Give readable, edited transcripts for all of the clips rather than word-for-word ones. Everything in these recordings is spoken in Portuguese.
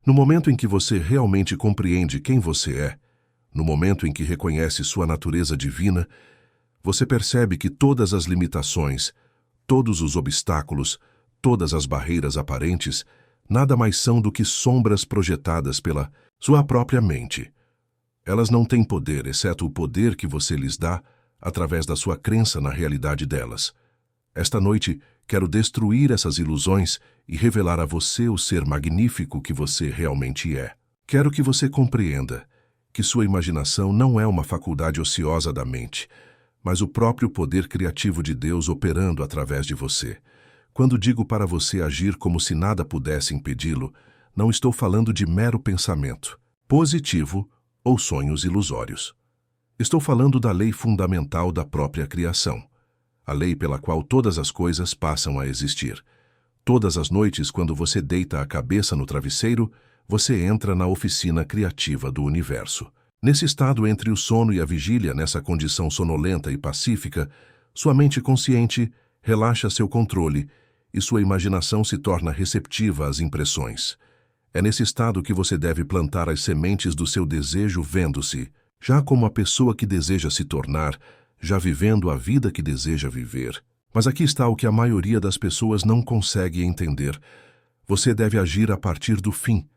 No momento em que você realmente compreende quem você é, no momento em que reconhece sua natureza divina, você percebe que todas as limitações, todos os obstáculos, todas as barreiras aparentes, nada mais são do que sombras projetadas pela sua própria mente. Elas não têm poder, exceto o poder que você lhes dá através da sua crença na realidade delas. Esta noite, quero destruir essas ilusões e revelar a você o ser magnífico que você realmente é. Quero que você compreenda que sua imaginação não é uma faculdade ociosa da mente, mas o próprio poder criativo de Deus operando através de você. Quando digo para você agir como se nada pudesse impedi-lo, não estou falando de mero pensamento positivo ou sonhos ilusórios. Estou falando da lei fundamental da própria criação, a lei pela qual todas as coisas passam a existir. Todas as noites, quando você deita a cabeça no travesseiro, você entra na oficina criativa do universo. Nesse estado entre o sono e a vigília, nessa condição sonolenta e pacífica, sua mente consciente relaxa seu controle e sua imaginação se torna receptiva às impressões. É nesse estado que você deve plantar as sementes do seu desejo vendo-se, já como a pessoa que deseja se tornar, já vivendo a vida que deseja viver. Mas aqui está o que a maioria das pessoas não consegue entender. Você deve agir a partir do fim.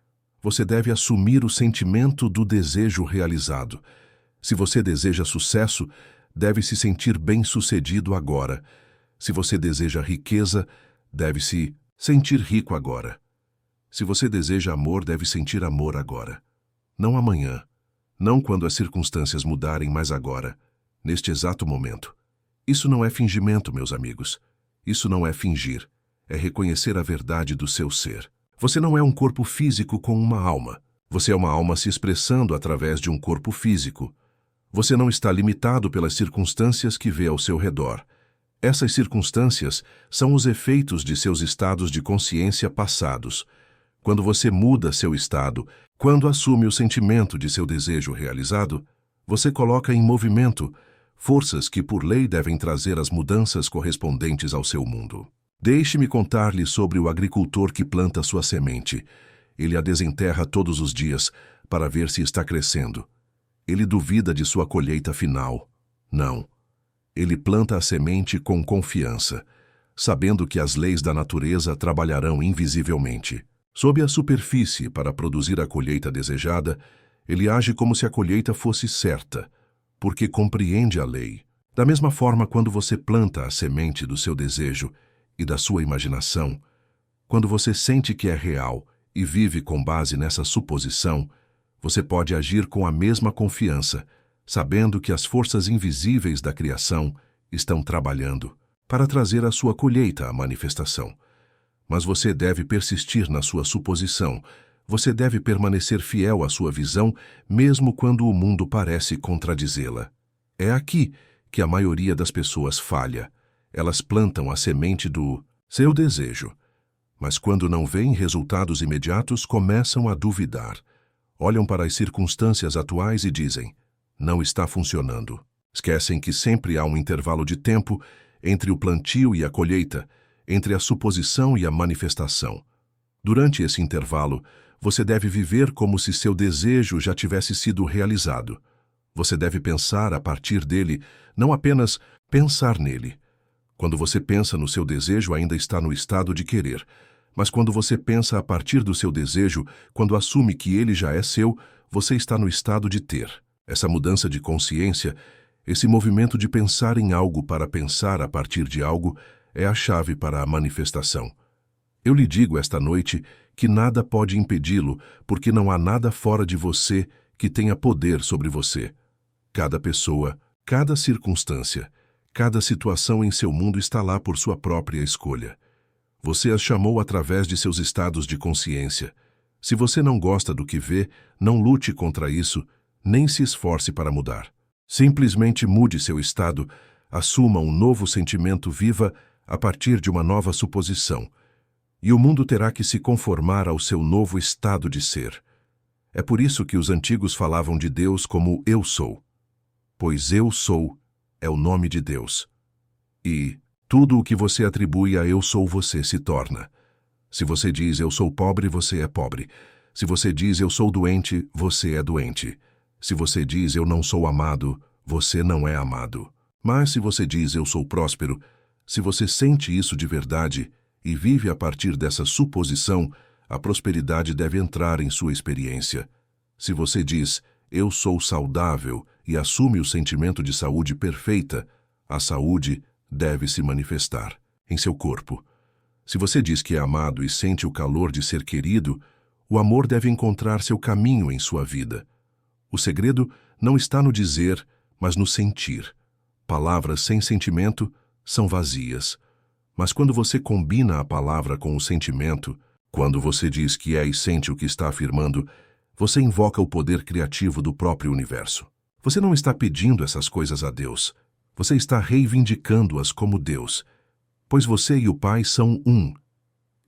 Você deve assumir o sentimento do desejo realizado. Se você deseja sucesso, deve se sentir bem-sucedido agora. Se você deseja riqueza, deve se sentir rico agora. Se você deseja amor, deve sentir amor agora. Não amanhã, não quando as circunstâncias mudarem, mas agora, neste exato momento. Isso não é fingimento, meus amigos. Isso não é fingir. É reconhecer a verdade do seu ser. Você não é um corpo físico com uma alma. Você é uma alma se expressando através de um corpo físico. Você não está limitado pelas circunstâncias que vê ao seu redor. Essas circunstâncias são os efeitos de seus estados de consciência passados. Quando você muda seu estado, quando assume o sentimento de seu desejo realizado, você coloca em movimento forças que por lei devem trazer as mudanças correspondentes ao seu mundo. Deixe-me contar-lhe sobre o agricultor que planta sua semente. Ele a desenterra todos os dias para ver se está crescendo. Ele duvida de sua colheita final. Não. Ele planta a semente com confiança, sabendo que as leis da natureza trabalharão invisivelmente. Sob a superfície, para produzir a colheita desejada, ele age como se a colheita fosse certa, porque compreende a lei. Da mesma forma, quando você planta a semente do seu desejo e da sua imaginação, quando você sente que é real e vive com base nessa suposição, você pode agir com a mesma confiança, sabendo que as forças invisíveis da criação estão trabalhando para trazer a sua colheita à manifestação. Mas você deve persistir na sua suposição. Você deve permanecer fiel à sua visão, mesmo quando o mundo parece contradizê-la. É aqui que a maioria das pessoas falha. Elas plantam a semente do seu desejo, mas quando não veem resultados imediatos, começam a duvidar. Olham para as circunstâncias atuais e dizem: não está funcionando. Esquecem que sempre há um intervalo de tempo entre o plantio e a colheita, entre a suposição e a manifestação. Durante esse intervalo, você deve viver como se seu desejo já tivesse sido realizado. Você deve pensar a partir dele, não apenas pensar nele. Quando você pensa no seu desejo, ainda está no estado de querer. Mas quando você pensa a partir do seu desejo, quando assume que ele já é seu, você está no estado de ter. Essa mudança de consciência, esse movimento de pensar em algo para pensar a partir de algo, é a chave para a manifestação. Eu lhe digo esta noite que nada pode impedi-lo, porque não há nada fora de você que tenha poder sobre você. Cada pessoa, cada circunstância, cada situação em seu mundo está lá por sua própria escolha. Você as chamou através de seus estados de consciência. Se você não gosta do que vê, não lute contra isso, nem se esforce para mudar. Simplesmente mude seu estado, assuma um novo sentimento, viva a partir de uma nova suposição, e o mundo terá que se conformar ao seu novo estado de ser. É por isso que os antigos falavam de Deus como Eu Sou, pois Eu Sou é o nome de Deus. E tudo o que você atribui a Eu Sou você se torna. Se você diz Eu sou pobre, você é pobre. Se você diz eu sou doente, você é doente. Se você diz eu não sou amado, você não é amado. Mas se você diz eu sou próspero, se você sente isso de verdade e vive a partir dessa suposição, a prosperidade deve entrar em sua experiência. Se você diz eu sou saudável e assume o sentimento de saúde perfeita, a saúde deve se manifestar em seu corpo. Se você diz que é amado e sente o calor de ser querido, o amor deve encontrar seu caminho em sua vida. O segredo não está no dizer, mas no sentir. Palavras sem sentimento são vazias. Mas quando você combina a palavra com o sentimento, quando você diz que é e sente o que está afirmando, você invoca o poder criativo do próprio universo. Você não está pedindo essas coisas a Deus. Você está reivindicando-as como Deus, pois você e o Pai são um.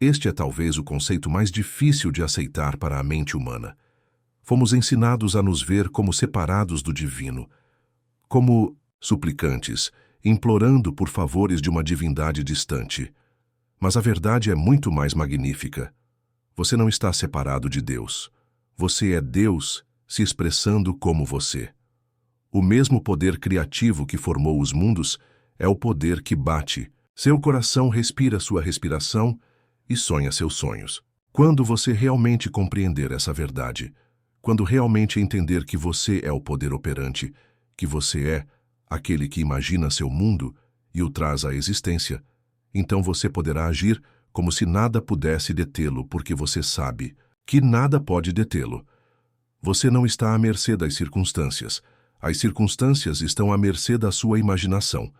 Este é talvez o conceito mais difícil de aceitar para a mente humana. Fomos ensinados a nos ver como separados do divino, como suplicantes, implorando por favores de uma divindade distante. Mas a verdade é muito mais magnífica. Você não está separado de Deus. Você é Deus se expressando como você. O mesmo poder criativo que formou os mundos é o poder que bate. Seu coração respira sua respiração e sonha seus sonhos. Quando você realmente compreender essa verdade, quando realmente entender que você é o poder operante, que você é aquele que imagina seu mundo e o traz à existência, então você poderá agir como se nada pudesse detê-lo, porque você sabe que nada pode detê-lo. Você não está à mercê das circunstâncias. As circunstâncias estão à mercê da sua imaginação.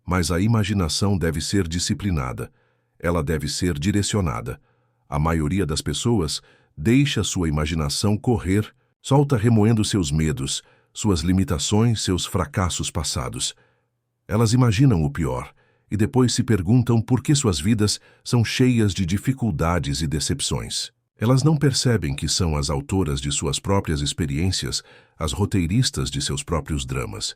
Mas a imaginação deve ser disciplinada. Ela deve ser direcionada. A maioria das pessoas deixa sua imaginação correr, solta remoendo seus medos, suas limitações, seus fracassos passados. Elas imaginam o pior e depois se perguntam por que suas vidas são cheias de dificuldades e decepções. Elas não percebem que são as autoras de suas próprias experiências, as roteiristas de seus próprios dramas.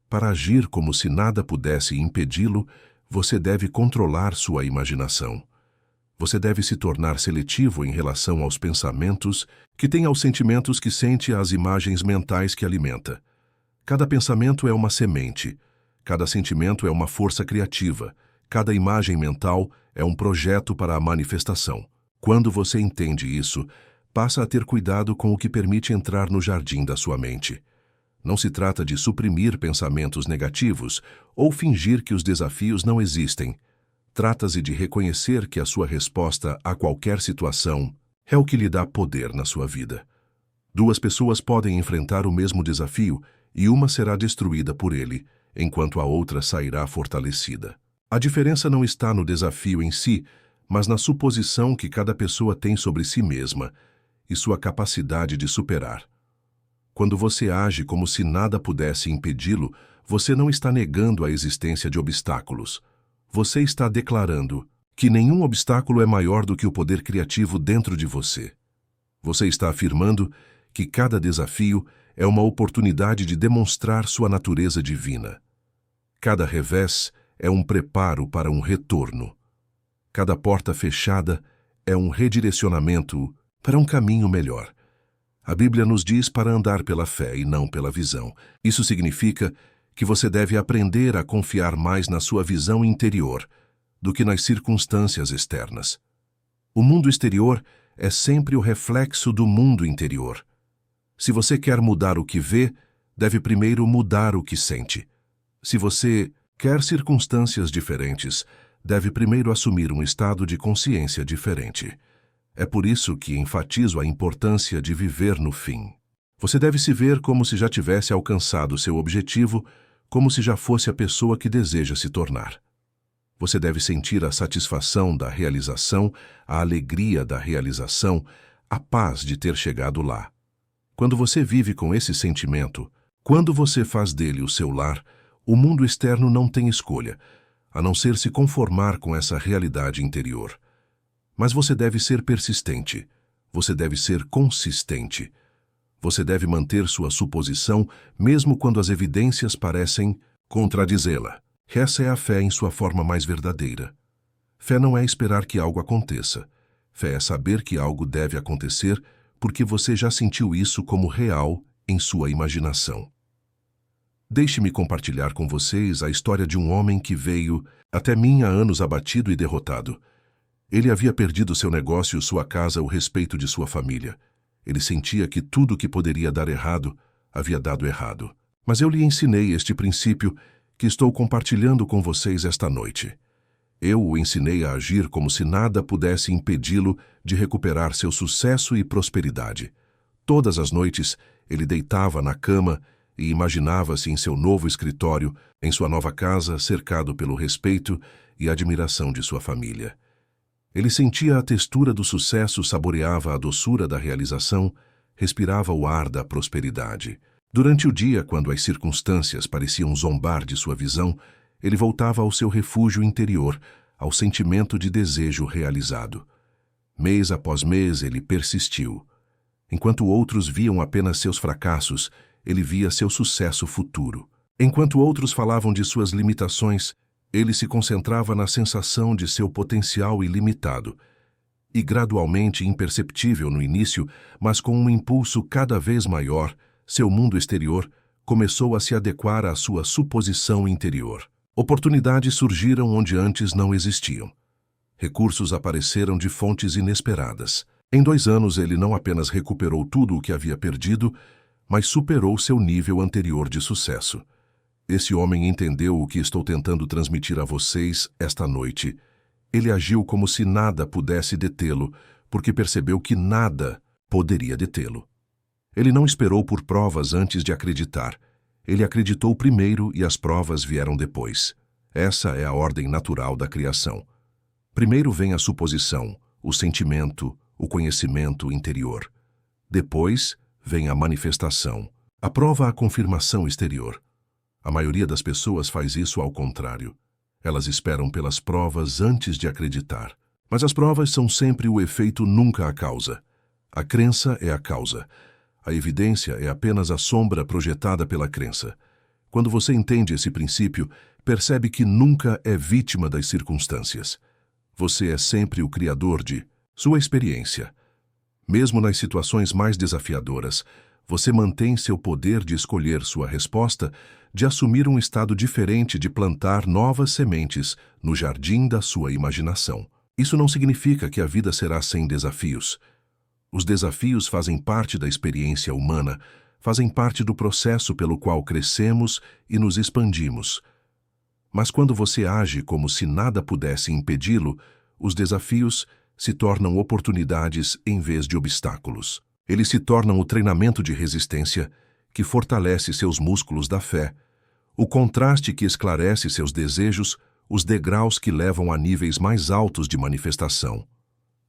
Para agir como se nada pudesse impedi-lo, você deve controlar sua imaginação. Você deve se tornar seletivo em relação aos pensamentos que tem aos sentimentos que sente às imagens mentais que alimenta. Cada pensamento é uma semente, cada sentimento é uma força criativa, cada imagem mental é um projeto para a manifestação. Quando você entende isso, passa a ter cuidado com o que permite entrar no jardim da sua mente. Não se trata de suprimir pensamentos negativos ou fingir que os desafios não existem. Trata-se de reconhecer que a sua resposta a qualquer situação é o que lhe dá poder na sua vida. Duas pessoas podem enfrentar o mesmo desafio e uma será destruída por ele, enquanto a outra sairá fortalecida. A diferença não está no desafio em si, mas na suposição que cada pessoa tem sobre si mesma e sua capacidade de superar. Quando você age como se nada pudesse impedi-lo, você não está negando a existência de obstáculos. Você está declarando que nenhum obstáculo é maior do que o poder criativo dentro de você. Você está afirmando que cada desafio é uma oportunidade de demonstrar sua natureza divina. Cada revés é um preparo para um retorno. Cada porta fechada é um redirecionamento para um caminho melhor. A Bíblia nos diz para andar pela fé e não pela visão. Isso significa que você deve aprender a confiar mais na sua visão interior do que nas circunstâncias externas. O mundo exterior é sempre o reflexo do mundo interior. Se você quer mudar o que vê, deve primeiro mudar o que sente. Se você quer circunstâncias diferentes, deve primeiro assumir um estado de consciência diferente. É por isso que enfatizo a importância de viver no fim. Você deve se ver como se já tivesse alcançado seu objetivo, como se já fosse a pessoa que deseja se tornar. Você deve sentir a satisfação da realização, a alegria da realização, a paz de ter chegado lá. Quando você vive com esse sentimento, quando você faz dele o seu lar, o mundo externo não tem escolha, a não ser se conformar com essa realidade interior. Mas você deve ser persistente, você deve ser consistente. Você deve manter sua suposição mesmo quando as evidências parecem contradizê-la. Essa é a fé em sua forma mais verdadeira. Fé não é esperar que algo aconteça. Fé é saber que algo deve acontecer porque você já sentiu isso como real em sua imaginação. Deixe-me compartilhar com vocês a história de um homem que veio até mim há anos abatido e derrotado. Ele havia perdido seu negócio, sua casa, o respeito de sua família. Ele sentia que tudo que poderia dar errado havia dado errado. Mas eu lhe ensinei este princípio que estou compartilhando com vocês esta noite. Eu o ensinei a agir como se nada pudesse impedi-lo de recuperar seu sucesso e prosperidade. Todas as noites, ele deitava na cama e imaginava-se em seu novo escritório, em sua nova casa, cercado pelo respeito e admiração de sua família. Ele sentia a textura do sucesso, saboreava a doçura da realização, respirava o ar da prosperidade. Durante o dia, quando as circunstâncias pareciam zombar de sua visão, ele voltava ao seu refúgio interior, ao sentimento de desejo realizado. Mês após mês, ele persistiu. Enquanto outros viam apenas seus fracassos, ele via seu sucesso futuro. Enquanto outros falavam de suas limitações, ele se concentrava na sensação de seu potencial ilimitado. E gradualmente, imperceptível no início, mas com um impulso cada vez maior, seu mundo exterior começou a se adequar à sua suposição interior. Oportunidades surgiram onde antes não existiam. Recursos apareceram de fontes inesperadas. Em 2 anos, ele não apenas recuperou tudo o que havia perdido, mas superou seu nível anterior de sucesso. Esse homem entendeu o que estou tentando transmitir a vocês esta noite. Ele agiu como se nada pudesse detê-lo, porque percebeu que nada poderia detê-lo. Ele não esperou por provas antes de acreditar. Ele acreditou primeiro e as provas vieram depois. Essa é a ordem natural da criação. Primeiro vem a suposição, o sentimento, o conhecimento interior. Depois vem a manifestação. A prova, a confirmação exterior. A maioria das pessoas faz isso ao contrário. Elas esperam pelas provas antes de acreditar. Mas as provas são sempre o efeito, nunca a causa. A crença é a causa. A evidência é apenas a sombra projetada pela crença. Quando você entende esse princípio, percebe que nunca é vítima das circunstâncias. Você é sempre o criador de sua experiência. Mesmo nas situações mais desafiadoras, você mantém seu poder de escolher sua resposta, de assumir um estado diferente, de plantar novas sementes no jardim da sua imaginação. Isso não significa que a vida será sem desafios. Os desafios fazem parte da experiência humana, fazem parte do processo pelo qual crescemos e nos expandimos. Mas quando você age como se nada pudesse impedi-lo, os desafios se tornam oportunidades em vez de obstáculos. Eles se tornam o treinamento de resistência que fortalece seus músculos da fé, o contraste que esclarece seus desejos, os degraus que levam a níveis mais altos de manifestação.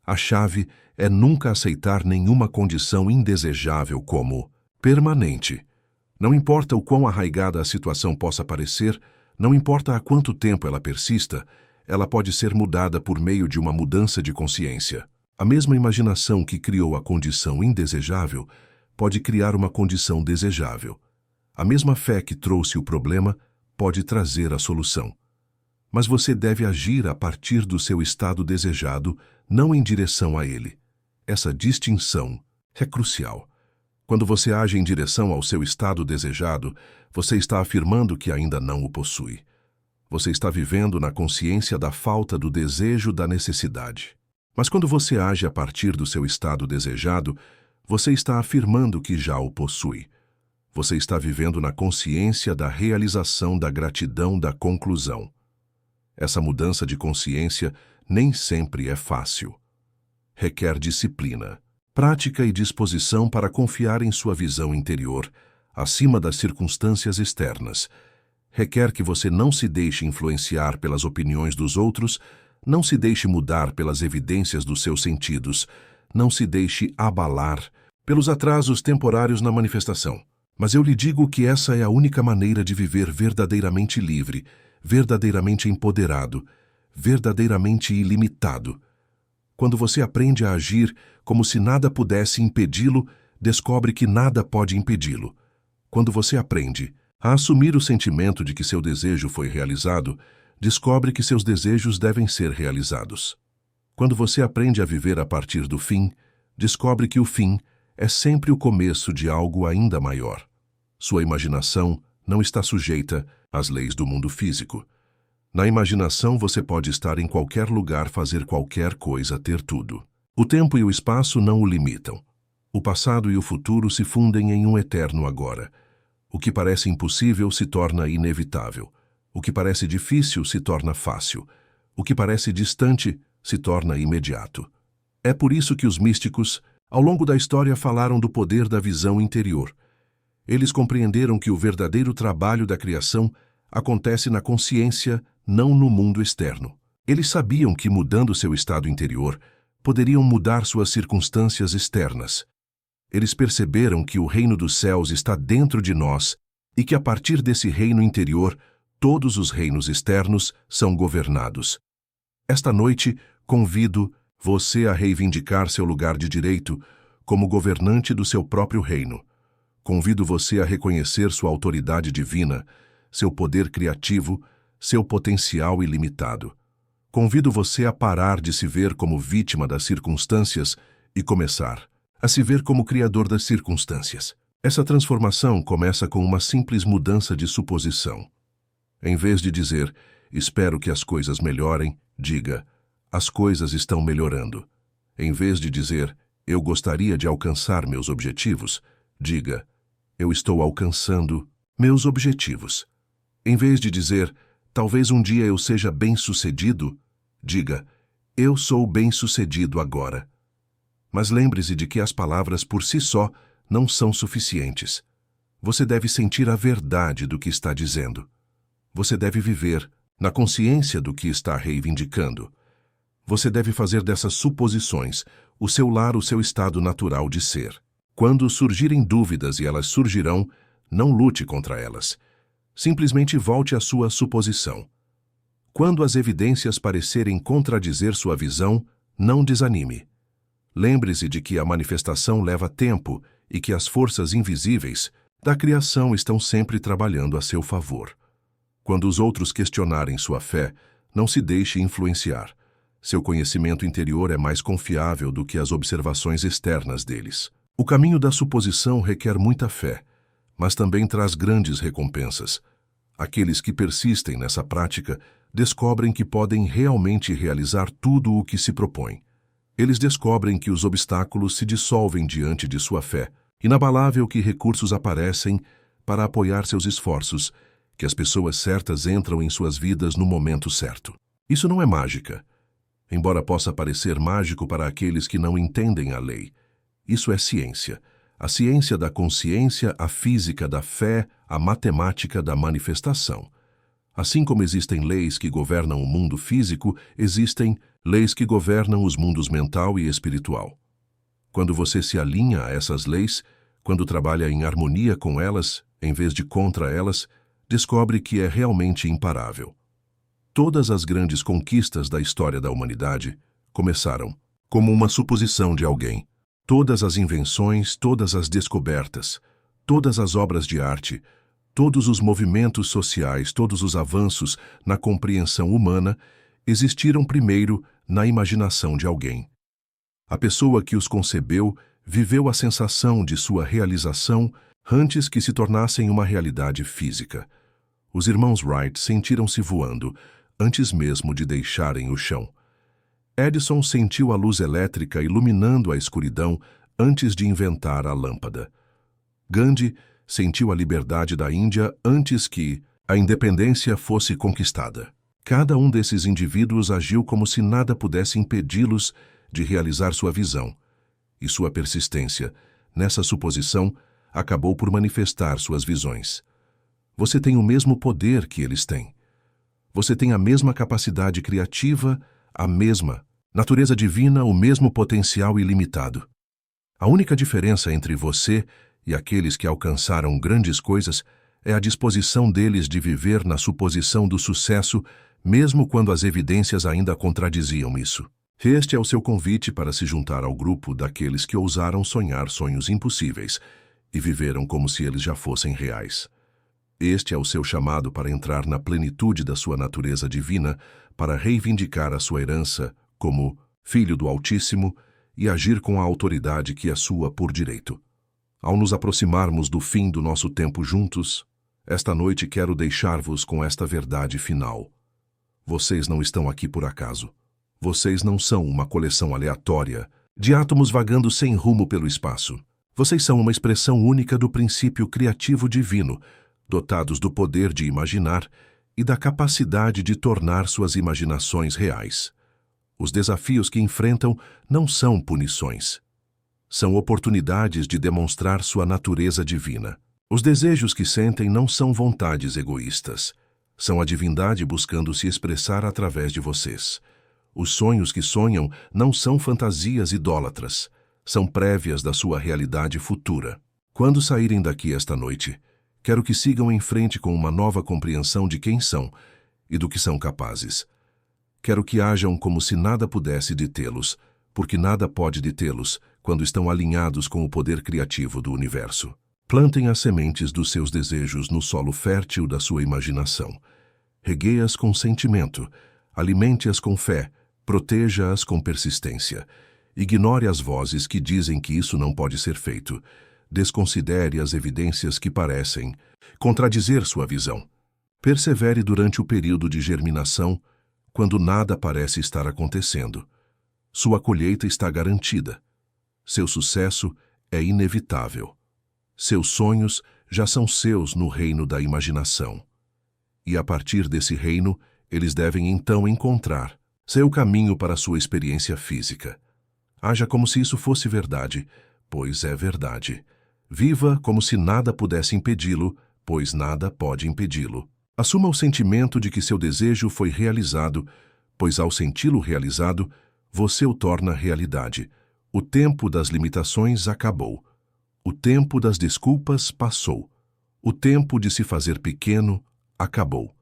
A chave é nunca aceitar nenhuma condição indesejável como permanente. Não importa o quão arraigada a situação possa parecer, não importa há quanto tempo ela persista, ela pode ser mudada por meio de uma mudança de consciência. A mesma imaginação que criou a condição indesejável pode criar uma condição desejável. A mesma fé que trouxe o problema pode trazer a solução. Mas você deve agir a partir do seu estado desejado, não em direção a ele. Essa distinção é crucial. Quando você age em direção ao seu estado desejado, você está afirmando que ainda não o possui. Você está vivendo na consciência da falta do desejo, da necessidade. Mas quando você age a partir do seu estado desejado, você está afirmando que já o possui. Você está vivendo na consciência da realização, da gratidão, da conclusão. Essa mudança de consciência nem sempre é fácil. Requer disciplina, prática e disposição para confiar em sua visão interior, acima das circunstâncias externas. Requer que você não se deixe influenciar pelas opiniões dos outros, não se deixe mudar pelas evidências dos seus sentidos, não se deixe abalar pelos atrasos temporários na manifestação. Mas eu lhe digo que essa é a única maneira de viver verdadeiramente livre, verdadeiramente empoderado, verdadeiramente ilimitado. Quando você aprende a agir como se nada pudesse impedi-lo, descobre que nada pode impedi-lo. Quando você aprende a assumir o sentimento de que seu desejo foi realizado, descobre que seus desejos devem ser realizados. Quando você aprende a viver a partir do fim, descobre que o fim é sempre o começo de algo ainda maior. Sua imaginação não está sujeita às leis do mundo físico. Na imaginação você pode estar em qualquer lugar, fazer qualquer coisa, ter tudo. O tempo e o espaço não o limitam. O passado e o futuro se fundem em um eterno agora. O que parece impossível se torna inevitável. O que parece difícil se torna fácil. O que parece distante se torna imediato. É por isso que os místicos, ao longo da história, falaram do poder da visão interior. Eles compreenderam que o verdadeiro trabalho da criação acontece na consciência, não no mundo externo. Eles sabiam que, mudando seu estado interior, poderiam mudar suas circunstâncias externas. Eles perceberam que o reino dos céus está dentro de nós e que, a partir desse reino interior, todos os reinos externos são governados. Esta noite, convido você a reivindicar seu lugar de direito como governante do seu próprio reino. Convido você a reconhecer sua autoridade divina, seu poder criativo, seu potencial ilimitado. Convido você a parar de se ver como vítima das circunstâncias e começar a se ver como criador das circunstâncias. Essa transformação começa com uma simples mudança de suposição. Em vez de dizer, espero que as coisas melhorem, diga, as coisas estão melhorando. Em vez de dizer, eu gostaria de alcançar meus objetivos, diga, eu estou alcançando meus objetivos. Em vez de dizer, talvez um dia eu seja bem-sucedido, diga, eu sou bem-sucedido agora. Mas lembre-se de que as palavras por si só não são suficientes. Você deve sentir a verdade do que está dizendo. Você deve viver na consciência do que está reivindicando. Você deve fazer dessas suposições o seu lar, o seu estado natural de ser. Quando surgirem dúvidas, e elas surgirão, não lute contra elas. Simplesmente volte à sua suposição. Quando as evidências parecerem contradizer sua visão, não desanime. Lembre-se de que a manifestação leva tempo e que as forças invisíveis da criação estão sempre trabalhando a seu favor. Quando os outros questionarem sua fé, não se deixe influenciar. Seu conhecimento interior é mais confiável do que as observações externas deles. O caminho da suposição requer muita fé, mas também traz grandes recompensas. Aqueles que persistem nessa prática descobrem que podem realmente realizar tudo o que se propõem. Eles descobrem que os obstáculos se dissolvem diante de sua fé, inabalável, que recursos aparecem para apoiar seus esforços, que as pessoas certas entram em suas vidas no momento certo. Isso não é mágica, embora possa parecer mágico para aqueles que não entendem a lei. Isso é ciência. A ciência da consciência, a física da fé, a matemática da manifestação. Assim como existem leis que governam o mundo físico, existem leis que governam os mundos mental e espiritual. Quando você se alinha a essas leis, quando trabalha em harmonia com elas, em vez de contra elas, descobre que é realmente imparável. Todas as grandes conquistas da história da humanidade começaram como uma suposição de alguém. Todas as invenções, todas as descobertas, todas as obras de arte, todos os movimentos sociais, todos os avanços na compreensão humana existiram primeiro na imaginação de alguém. A pessoa que os concebeu viveu a sensação de sua realização antes que se tornassem uma realidade física. Os irmãos Wright sentiram-se voando antes mesmo de deixarem o chão. Edison sentiu a luz elétrica iluminando a escuridão antes de inventar a lâmpada. Gandhi sentiu a liberdade da Índia antes que a independência fosse conquistada. Cada um desses indivíduos agiu como se nada pudesse impedi-los de realizar sua visão, e sua persistência nessa suposição acabou por manifestar suas visões. Você tem o mesmo poder que eles têm. Você tem a mesma capacidade criativa, a mesma natureza divina, o mesmo potencial ilimitado. A única diferença entre você e aqueles que alcançaram grandes coisas é a disposição deles de viver na suposição do sucesso, mesmo quando as evidências ainda contradiziam isso. Este é o seu convite para se juntar ao grupo daqueles que ousaram sonhar sonhos impossíveis e viveram como se eles já fossem reais. Este é o seu chamado para entrar na plenitude da sua natureza divina, para reivindicar a sua herança como Filho do Altíssimo e agir com a autoridade que é sua por direito. Ao nos aproximarmos do fim do nosso tempo juntos, esta noite quero deixar-vos com esta verdade final. Vocês não estão aqui por acaso. Vocês não são uma coleção aleatória de átomos vagando sem rumo pelo espaço. Vocês são uma expressão única do princípio criativo divino, dotados do poder de imaginar e da capacidade de tornar suas imaginações reais. Os desafios que enfrentam não são punições. São oportunidades de demonstrar sua natureza divina. Os desejos que sentem não são vontades egoístas. São a divindade buscando se expressar através de vocês. Os sonhos que sonham não são fantasias idólatras. São prévias da sua realidade futura. Quando saírem daqui esta noite, quero que sigam em frente com uma nova compreensão de quem são e do que são capazes. Quero que hajam como se nada pudesse detê-los, porque nada pode detê-los quando estão alinhados com o poder criativo do universo. Plantem as sementes dos seus desejos no solo fértil da sua imaginação. Regueie-as com sentimento, alimente-as com fé, proteja-as com persistência. Ignore as vozes que dizem que isso não pode ser feito. Desconsidere as evidências que parecem contradizer sua visão. Persevere durante o período de germinação, quando nada parece estar acontecendo. Sua colheita está garantida. Seu sucesso é inevitável. Seus sonhos já são seus no reino da imaginação. E a partir desse reino, eles devem então encontrar seu caminho para sua experiência física. Haja como se isso fosse verdade, pois é verdade. Viva como se nada pudesse impedi-lo, pois nada pode impedi-lo. Assuma o sentimento de que seu desejo foi realizado, pois ao senti-lo realizado, você o torna realidade. O tempo das limitações acabou. O tempo das desculpas passou. O tempo de se fazer pequeno acabou.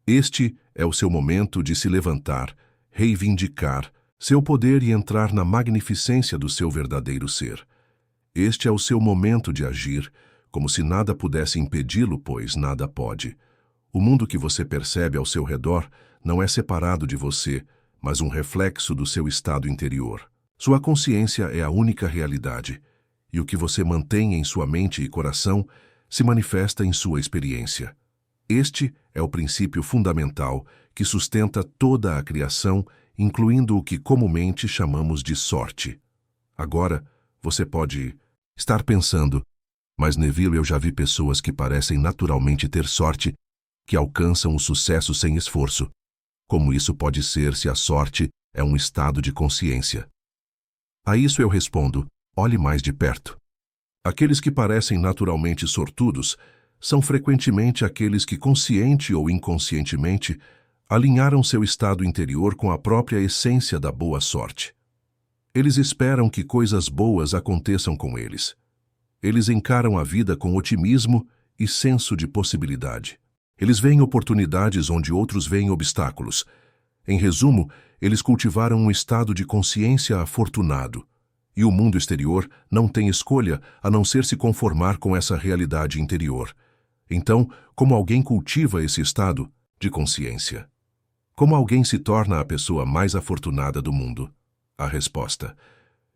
Este é o seu momento de se levantar, reivindicar seu poder e entrar na magnificência do seu verdadeiro ser. Este é o seu momento de agir, como se nada pudesse impedi-lo, pois nada pode. O mundo que você percebe ao seu redor não é separado de você, mas um reflexo do seu estado interior. Sua consciência é a única realidade, e o que você mantém em sua mente e coração se manifesta em sua experiência. Este é o princípio fundamental que sustenta toda a criação, incluindo o que comumente chamamos de sorte. Agora, você pode estar pensando, mas Neville, eu já vi pessoas que parecem naturalmente ter sorte, que alcançam o sucesso sem esforço. Como isso pode ser se a sorte é um estado de consciência? A isso eu respondo, olhe mais de perto. Aqueles que parecem naturalmente sortudos são frequentemente aqueles que, consciente ou inconscientemente, alinharam seu estado interior com a própria essência da boa sorte. Eles esperam que coisas boas aconteçam com eles. Eles encaram a vida com otimismo e senso de possibilidade. Eles veem oportunidades onde outros veem obstáculos. Em resumo, eles cultivaram um estado de consciência afortunado. E o mundo exterior não tem escolha a não ser se conformar com essa realidade interior. Então, como alguém cultiva esse estado de consciência? Como alguém se torna a pessoa mais afortunada do mundo? A resposta,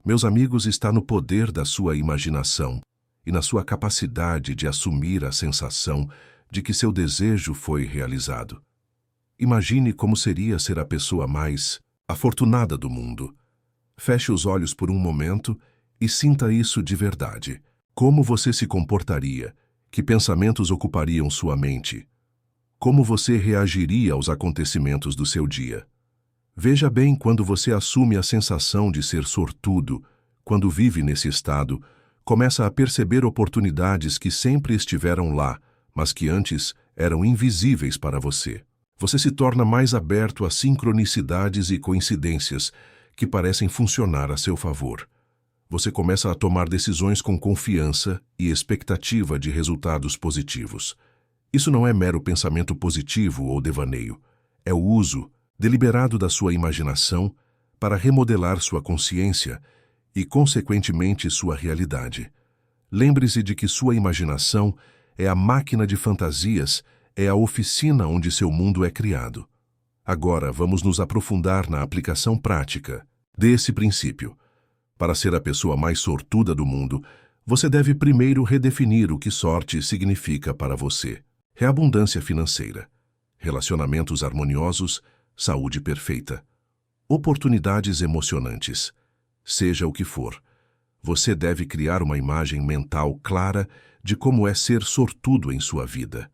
meus amigos, está no poder da sua imaginação e na sua capacidade de assumir a sensação de que seu desejo foi realizado. Imagine como seria ser a pessoa mais afortunada do mundo. Feche os olhos por um momento e sinta isso de verdade. Como você se comportaria? Que pensamentos ocupariam sua mente? Como você reagiria aos acontecimentos do seu dia? Veja bem, quando você assume a sensação de ser sortudo, quando vive nesse estado, começa a perceber oportunidades que sempre estiveram lá, mas que antes eram invisíveis para você. Você se torna mais aberto a sincronicidades e coincidências que parecem funcionar a seu favor. Você começa a tomar decisões com confiança e expectativa de resultados positivos. Isso não é mero pensamento positivo ou devaneio. É o uso deliberado da sua imaginação para remodelar sua consciência e, consequentemente, sua realidade. Lembre-se de que sua imaginação é a máquina de fantasias, é a oficina onde seu mundo é criado. Agora, vamos nos aprofundar na aplicação prática desse princípio. Para ser a pessoa mais sortuda do mundo, você deve primeiro redefinir o que sorte significa para você. É abundância financeira, relacionamentos harmoniosos, saúde perfeita, oportunidades emocionantes. Seja o que for, você deve criar uma imagem mental clara de como é ser sortudo em sua vida.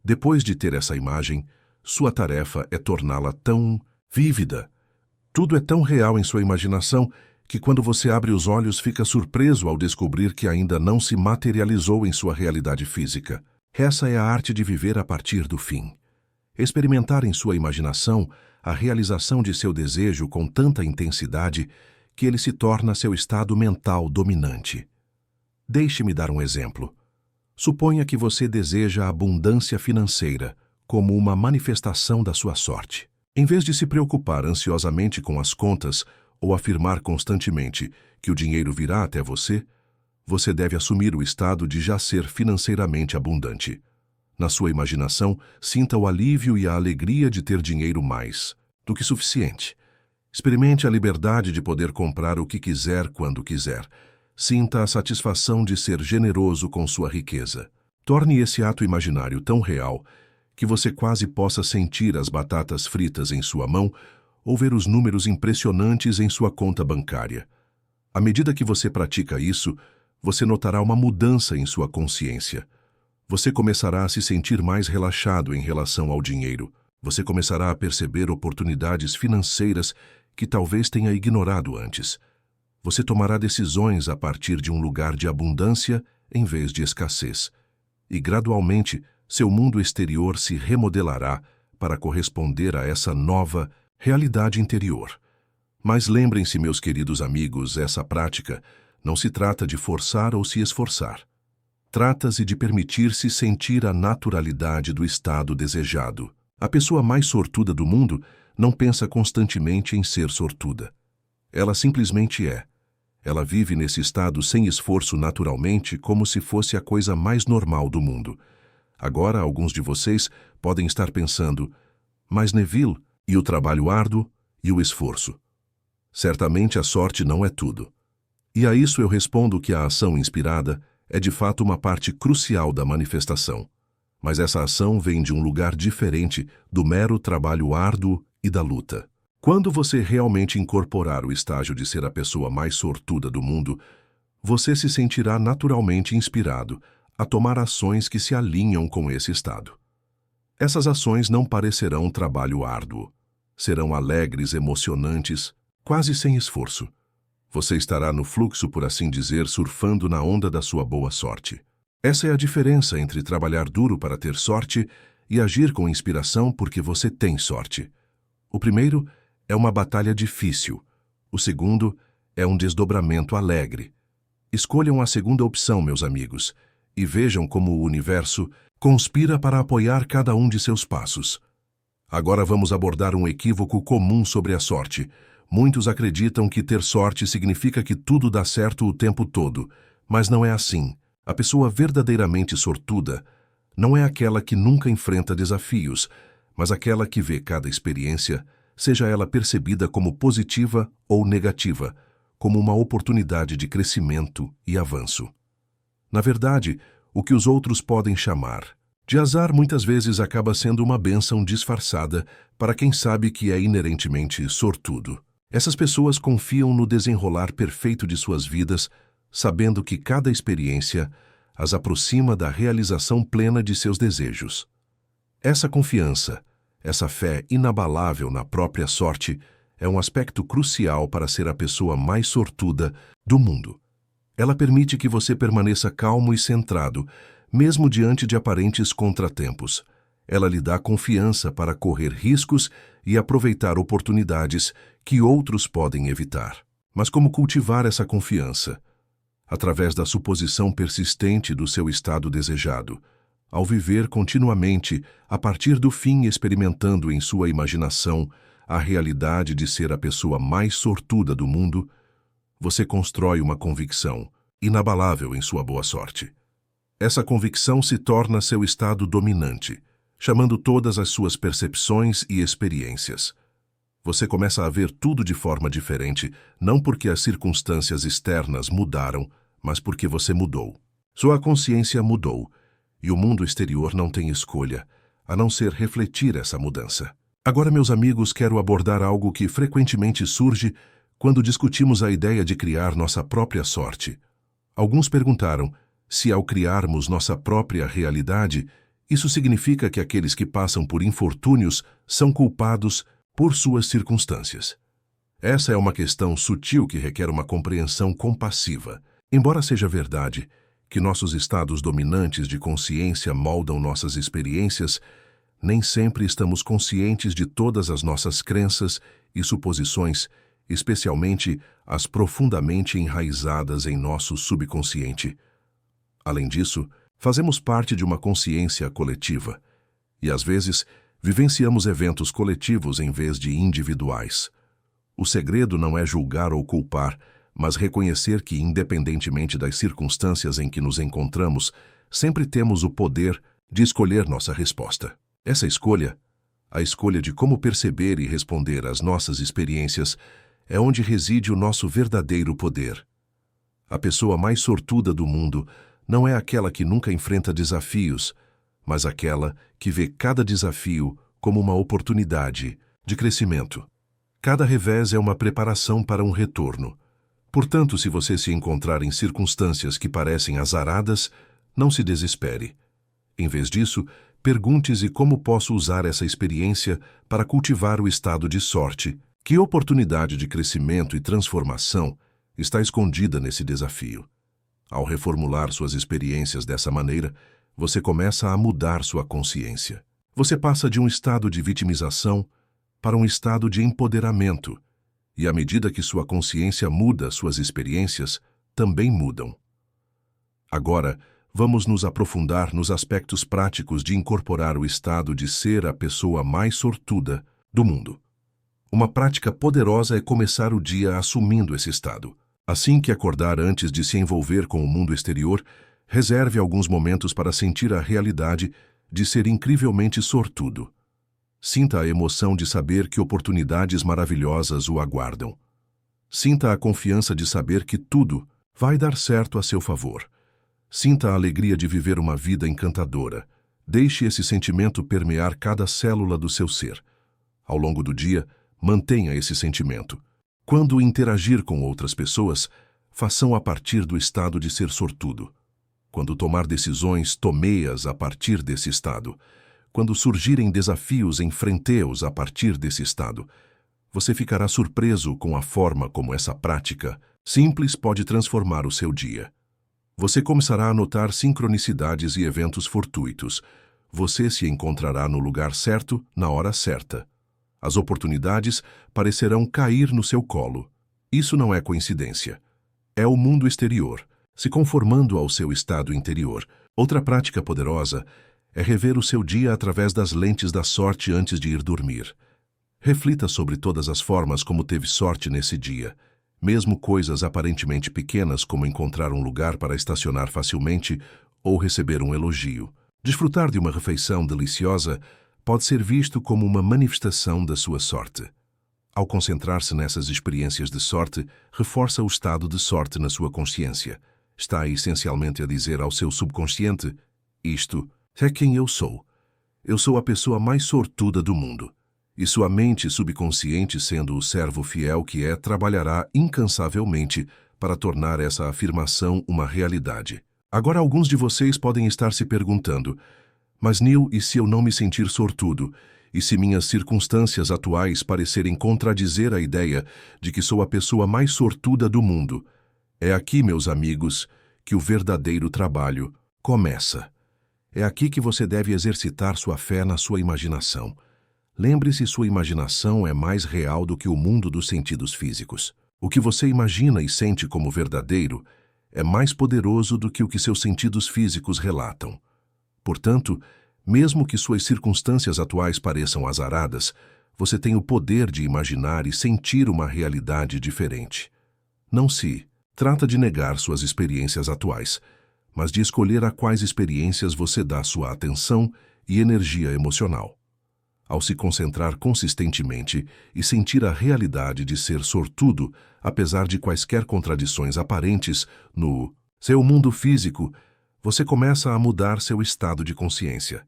Depois de ter essa imagem, sua tarefa é torná-la tão vívida. Tudo é tão real em sua imaginação que quando você abre os olhos fica surpreso ao descobrir que ainda não se materializou em sua realidade física. Essa é a arte de viver a partir do fim. Experimentar em sua imaginação a realização de seu desejo com tanta intensidade que ele se torna seu estado mental dominante. Deixe-me dar um exemplo. Suponha que você deseja abundância financeira como uma manifestação da sua sorte. Em vez de se preocupar ansiosamente com as contas ou afirmar constantemente que o dinheiro virá até você, você deve assumir o estado de já ser financeiramente abundante. Na sua imaginação, sinta o alívio e a alegria de ter dinheiro mais do que suficiente. Experimente a liberdade de poder comprar o que quiser quando quiser. Sinta a satisfação de ser generoso com sua riqueza. Torne esse ato imaginário tão real que você quase possa sentir as batatas fritas em sua mão ou ver os números impressionantes em sua conta bancária. À medida que você pratica isso, você notará uma mudança em sua consciência. Você começará a se sentir mais relaxado em relação ao dinheiro. Você começará a perceber oportunidades financeiras que talvez tenha ignorado antes. Você tomará decisões a partir de um lugar de abundância em vez de escassez. E gradualmente, seu mundo exterior se remodelará para corresponder a essa nova realidade interior. Mas lembrem-se, meus queridos amigos, essa prática não se trata de forçar ou se esforçar. Trata-se de permitir-se sentir a naturalidade do estado desejado. A pessoa mais sortuda do mundo não pensa constantemente em ser sortuda. Ela simplesmente é. Ela vive nesse estado sem esforço naturalmente, como se fosse a coisa mais normal do mundo. Agora, alguns de vocês podem estar pensando, mas Neville, e o trabalho árduo e o esforço? Certamente a sorte não é tudo. E a isso eu respondo que a ação inspirada é de fato uma parte crucial da manifestação. Mas essa ação vem de um lugar diferente do mero trabalho árduo e da luta. Quando você realmente incorporar o estágio de ser a pessoa mais sortuda do mundo, você se sentirá naturalmente inspirado a tomar ações que se alinham com esse estado. Essas ações não parecerão trabalho árduo. Serão alegres, emocionantes, quase sem esforço. Você estará no fluxo, por assim dizer, surfando na onda da sua boa sorte. Essa é a diferença entre trabalhar duro para ter sorte e agir com inspiração porque você tem sorte. O primeiro é uma batalha difícil. O segundo é um desdobramento alegre. Escolham a segunda opção, meus amigos, e vejam como o universo conspira para apoiar cada um de seus passos. Agora vamos abordar um equívoco comum sobre a sorte. Muitos acreditam que ter sorte significa que tudo dá certo o tempo todo, mas não é assim. A pessoa verdadeiramente sortuda não é aquela que nunca enfrenta desafios, mas aquela que vê cada experiência, seja ela percebida como positiva ou negativa, como uma oportunidade de crescimento e avanço. Na verdade, o que os outros podem chamar de azar muitas vezes acaba sendo uma bênção disfarçada para quem sabe que é inerentemente sortudo. Essas pessoas confiam no desenrolar perfeito de suas vidas, sabendo que cada experiência as aproxima da realização plena de seus desejos. Essa confiança, essa fé inabalável na própria sorte, é um aspecto crucial para ser a pessoa mais sortuda do mundo. Ela permite que você permaneça calmo e centrado, mesmo diante de aparentes contratempos. Ela lhe dá confiança para correr riscos e aproveitar oportunidades que outros podem evitar. Mas como cultivar essa confiança? Através da suposição persistente do seu estado desejado, ao viver continuamente, a partir do fim experimentando em sua imaginação a realidade de ser a pessoa mais sortuda do mundo, você constrói uma convicção inabalável em sua boa sorte. Essa convicção se torna seu estado dominante, chamando todas as suas percepções e experiências. Você começa a ver tudo de forma diferente, não porque as circunstâncias externas mudaram, mas porque você mudou. Sua consciência mudou, e o mundo exterior não tem escolha, a não ser refletir essa mudança. Agora, meus amigos, quero abordar algo que frequentemente surge quando discutimos a ideia de criar nossa própria sorte. Alguns perguntaram se, ao criarmos nossa própria realidade, isso significa que aqueles que passam por infortúnios são culpados por suas circunstâncias. Essa é uma questão sutil que requer uma compreensão compassiva. Embora seja verdade que nossos estados dominantes de consciência moldam nossas experiências, nem sempre estamos conscientes de todas as nossas crenças e suposições, especialmente as profundamente enraizadas em nosso subconsciente. Além disso, fazemos parte de uma consciência coletiva, e às vezes vivenciamos eventos coletivos em vez de individuais. O segredo não é julgar ou culpar, mas reconhecer que, independentemente das circunstâncias em que nos encontramos, sempre temos o poder de escolher nossa resposta. Essa escolha, a escolha de como perceber e responder às nossas experiências, é onde reside o nosso verdadeiro poder. A pessoa mais sortuda do mundo não é aquela que nunca enfrenta desafios, mas aquela que vê cada desafio como uma oportunidade de crescimento. Cada revés é uma preparação para um retorno. Portanto, se você se encontrar em circunstâncias que parecem azaradas, não se desespere. Em vez disso, pergunte-se como posso usar essa experiência para cultivar o estado de sorte. Que oportunidade de crescimento e transformação está escondida nesse desafio? Ao reformular suas experiências dessa maneira, você começa a mudar sua consciência. Você passa de um estado de vitimização para um estado de empoderamento, e à medida que sua consciência muda, suas experiências também mudam. Agora, vamos nos aprofundar nos aspectos práticos de incorporar o estado de ser a pessoa mais sortuda do mundo. Uma prática poderosa é começar o dia assumindo esse estado. Assim que acordar antes de se envolver com o mundo exterior, reserve alguns momentos para sentir a realidade de ser incrivelmente sortudo. Sinta a emoção de saber que oportunidades maravilhosas o aguardam. Sinta a confiança de saber que tudo vai dar certo a seu favor. Sinta a alegria de viver uma vida encantadora. Deixe esse sentimento permear cada célula do seu ser. Ao longo do dia, mantenha esse sentimento. Quando interagir com outras pessoas, façam a partir do estado de ser sortudo. Quando tomar decisões, tome-as a partir desse estado. Quando surgirem desafios, enfrente-os a partir desse estado. Você ficará surpreso com a forma como essa prática simples pode transformar o seu dia. Você começará a notar sincronicidades e eventos fortuitos. Você se encontrará no lugar certo, na hora certa. As oportunidades parecerão cair no seu colo. Isso não é coincidência. É o mundo exterior, se conformando ao seu estado interior. Outra prática poderosa é rever o seu dia através das lentes da sorte antes de ir dormir. Reflita sobre todas as formas como teve sorte nesse dia, mesmo coisas aparentemente pequenas como encontrar um lugar para estacionar facilmente ou receber um elogio. Desfrutar de uma refeição deliciosa pode ser visto como uma manifestação da sua sorte. Ao concentrar-se nessas experiências de sorte, reforça o estado de sorte na sua consciência. Está essencialmente a dizer ao seu subconsciente: isto é quem eu sou. Eu sou a pessoa mais sortuda do mundo. E sua mente subconsciente, sendo o servo fiel que é, trabalhará incansavelmente para tornar essa afirmação uma realidade. Agora, alguns de vocês podem estar se perguntando: mas Neil, e se eu não me sentir sortudo? E se minhas circunstâncias atuais parecerem contradizer a ideia de que sou a pessoa mais sortuda do mundo? É aqui, meus amigos, que o verdadeiro trabalho começa. É aqui que você deve exercitar sua fé na sua imaginação. Lembre-se, sua imaginação é mais real do que o mundo dos sentidos físicos. O que você imagina e sente como verdadeiro é mais poderoso do que o que seus sentidos físicos relatam. Portanto, mesmo que suas circunstâncias atuais pareçam azaradas, você tem o poder de imaginar e sentir uma realidade diferente. Não se trata de negar suas experiências atuais, mas de escolher a quais experiências você dá sua atenção e energia emocional. Ao se concentrar consistentemente e sentir a realidade de ser sortudo, apesar de quaisquer contradições aparentes no seu mundo físico, você começa a mudar seu estado de consciência.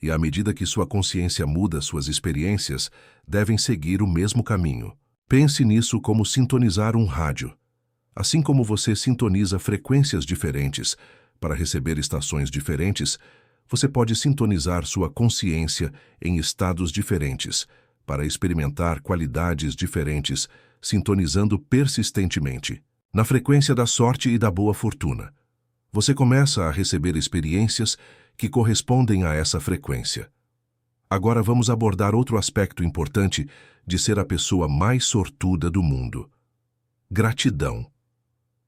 E à medida que sua consciência muda, suas experiências devem seguir o mesmo caminho. Pense nisso como sintonizar um rádio. Assim como você sintoniza frequências diferentes para receber estações diferentes, você pode sintonizar sua consciência em estados diferentes para experimentar qualidades diferentes, sintonizando persistentemente. Na frequência da sorte e da boa fortuna, você começa a receber experiências que correspondem a essa frequência. Agora vamos abordar outro aspecto importante de ser a pessoa mais sortuda do mundo: gratidão.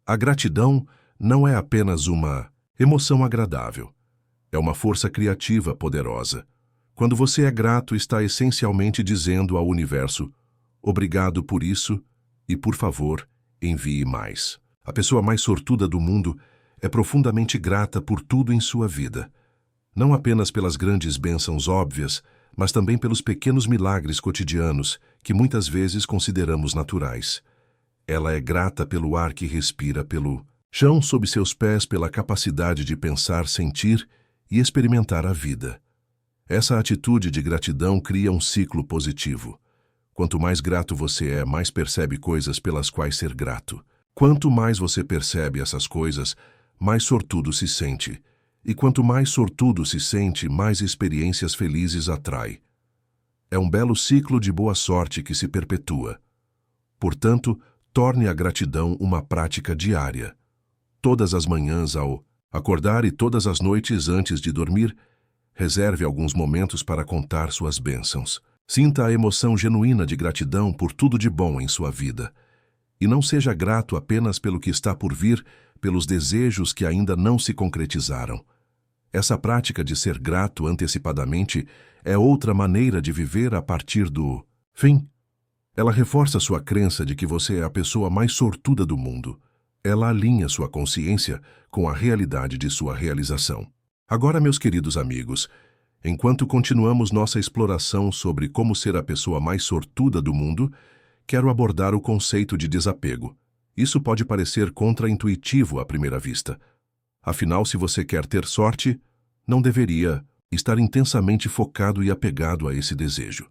A gratidão não é apenas uma emoção agradável. É uma força criativa poderosa. Quando você é grato, está essencialmente dizendo ao universo: obrigado por isso e, por favor, envie mais. A pessoa mais sortuda do mundo é profundamente grata por tudo em sua vida. Não apenas pelas grandes bênçãos óbvias, mas também pelos pequenos milagres cotidianos que muitas vezes consideramos naturais. Ela é grata pelo ar que respira, pelo chão sob seus pés, pela capacidade de pensar, sentir e experimentar a vida. Essa atitude de gratidão cria um ciclo positivo. Quanto mais grato você é, mais percebe coisas pelas quais ser grato. Quanto mais você percebe essas coisas, mais sortudo se sente. E quanto mais sortudo se sente, mais experiências felizes atrai. É um belo ciclo de boa sorte que se perpetua. Portanto, torne a gratidão uma prática diária. Todas as manhãs ao acordar e todas as noites antes de dormir, reserve alguns momentos para contar suas bênçãos. Sinta a emoção genuína de gratidão por tudo de bom em sua vida. E não seja grato apenas pelo que está por vir, pelos desejos que ainda não se concretizaram. Essa prática de ser grato antecipadamente é outra maneira de viver a partir do fim. Ela reforça sua crença de que você é a pessoa mais sortuda do mundo. Ela alinha sua consciência com a realidade de sua realização. Agora, meus queridos amigos, enquanto continuamos nossa exploração sobre como ser a pessoa mais sortuda do mundo, quero abordar o conceito de desapego. Isso pode parecer contraintuitivo à primeira vista. Afinal, se você quer ter sorte, não deveria estar intensamente focado e apegado a esse desejo.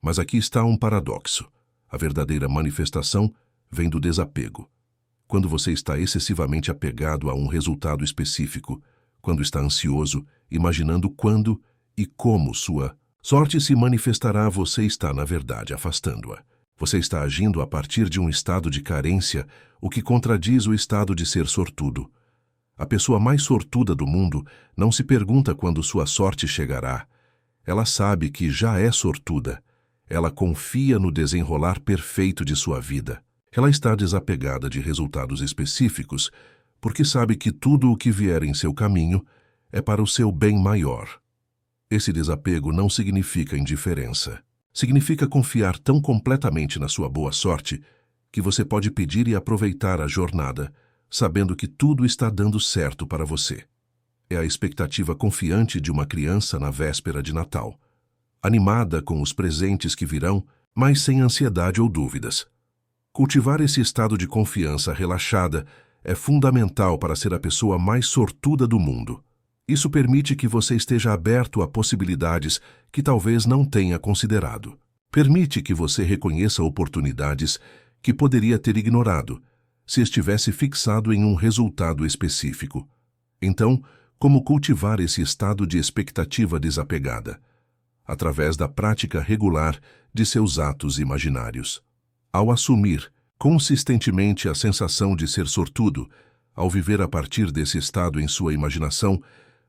Mas aqui está um paradoxo. A verdadeira manifestação vem do desapego. Quando você está excessivamente apegado a um resultado específico, quando está ansioso, imaginando quando e como sua sorte se manifestará, você está, na verdade, afastando-a. Você está agindo a partir de um estado de carência, o que contradiz o estado de ser sortudo. A pessoa mais sortuda do mundo não se pergunta quando sua sorte chegará. Ela sabe que já é sortuda. Ela confia no desenrolar perfeito de sua vida. Ela está desapegada de resultados específicos, porque sabe que tudo o que vier em seu caminho é para o seu bem maior. Esse desapego não significa indiferença. Significa confiar tão completamente na sua boa sorte que você pode pedir e aproveitar a jornada, sabendo que tudo está dando certo para você. É a expectativa confiante de uma criança na véspera de Natal, animada com os presentes que virão, mas sem ansiedade ou dúvidas. Cultivar esse estado de confiança relaxada é fundamental para ser a pessoa mais sortuda do mundo. Isso permite que você esteja aberto a possibilidades que talvez não tenha considerado. Permite que você reconheça oportunidades que poderia ter ignorado se estivesse fixado em um resultado específico. Então, como cultivar esse estado de expectativa desapegada? Através da prática regular de seus atos imaginários. Ao assumir consistentemente a sensação de ser sortudo, ao viver a partir desse estado em sua imaginação,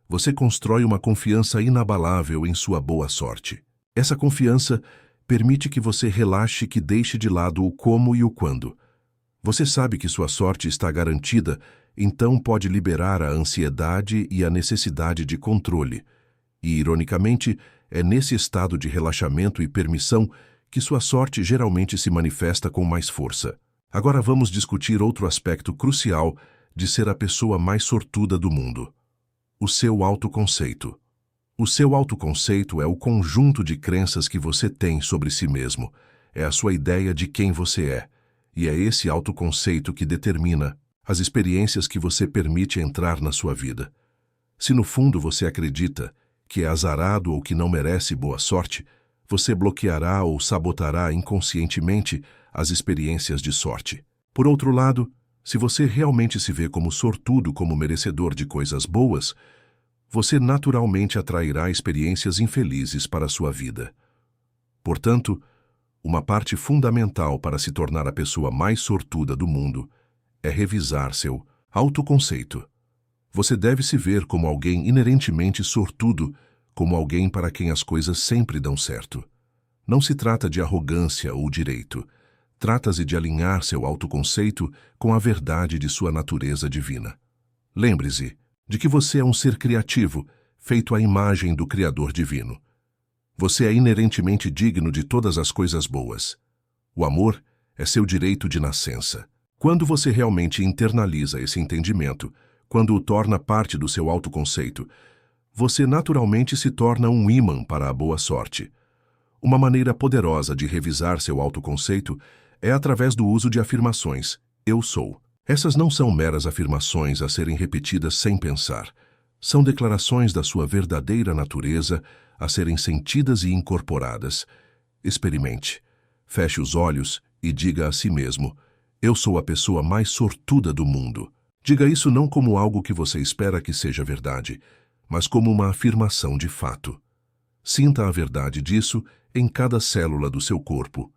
você constrói uma confiança inabalável em sua boa sorte. Essa confiança permite que você relaxe, que deixe de lado o como e o quando. Você sabe que sua sorte está garantida, então pode liberar a ansiedade e a necessidade de controle. E, ironicamente, é nesse estado de relaxamento e permissão que sua sorte geralmente se manifesta com mais força. Agora vamos discutir outro aspecto crucial de ser a pessoa mais sortuda do mundo: o seu autoconceito. O seu autoconceito é o conjunto de crenças que você tem sobre si mesmo. É a sua ideia de quem você é. E é esse autoconceito que determina as experiências que você permite entrar na sua vida. Se no fundo você acredita que é azarado ou que não merece boa sorte, você bloqueará ou sabotará inconscientemente as experiências de sorte. Por outro lado, se você realmente se vê como sortudo, como merecedor de coisas boas, você naturalmente atrairá experiências infelizes para a sua vida. Portanto, uma parte fundamental para se tornar a pessoa mais sortuda do mundo é revisar seu autoconceito. Você deve se ver como alguém inerentemente sortudo, como alguém para quem as coisas sempre dão certo. Não se trata de arrogância ou direito. Trata-se de alinhar seu autoconceito com a verdade de sua natureza divina. Lembre-se de que você é um ser criativo, feito à imagem do Criador divino. Você é inerentemente digno de todas as coisas boas. O amor é seu direito de nascença. Quando você realmente internaliza esse entendimento, quando o torna parte do seu autoconceito, você naturalmente se torna um ímã para a boa sorte. Uma maneira poderosa de revisar seu autoconceito é através do uso de afirmações. Eu sou. Essas não são meras afirmações a serem repetidas sem pensar. São declarações da sua verdadeira natureza a serem sentidas e incorporadas. Experimente. Feche os olhos e diga a si mesmo: eu sou a pessoa mais sortuda do mundo. Diga isso não como algo que você espera que seja verdade, mas como uma afirmação de fato. Sinta a verdade disso em cada célula do seu corpo.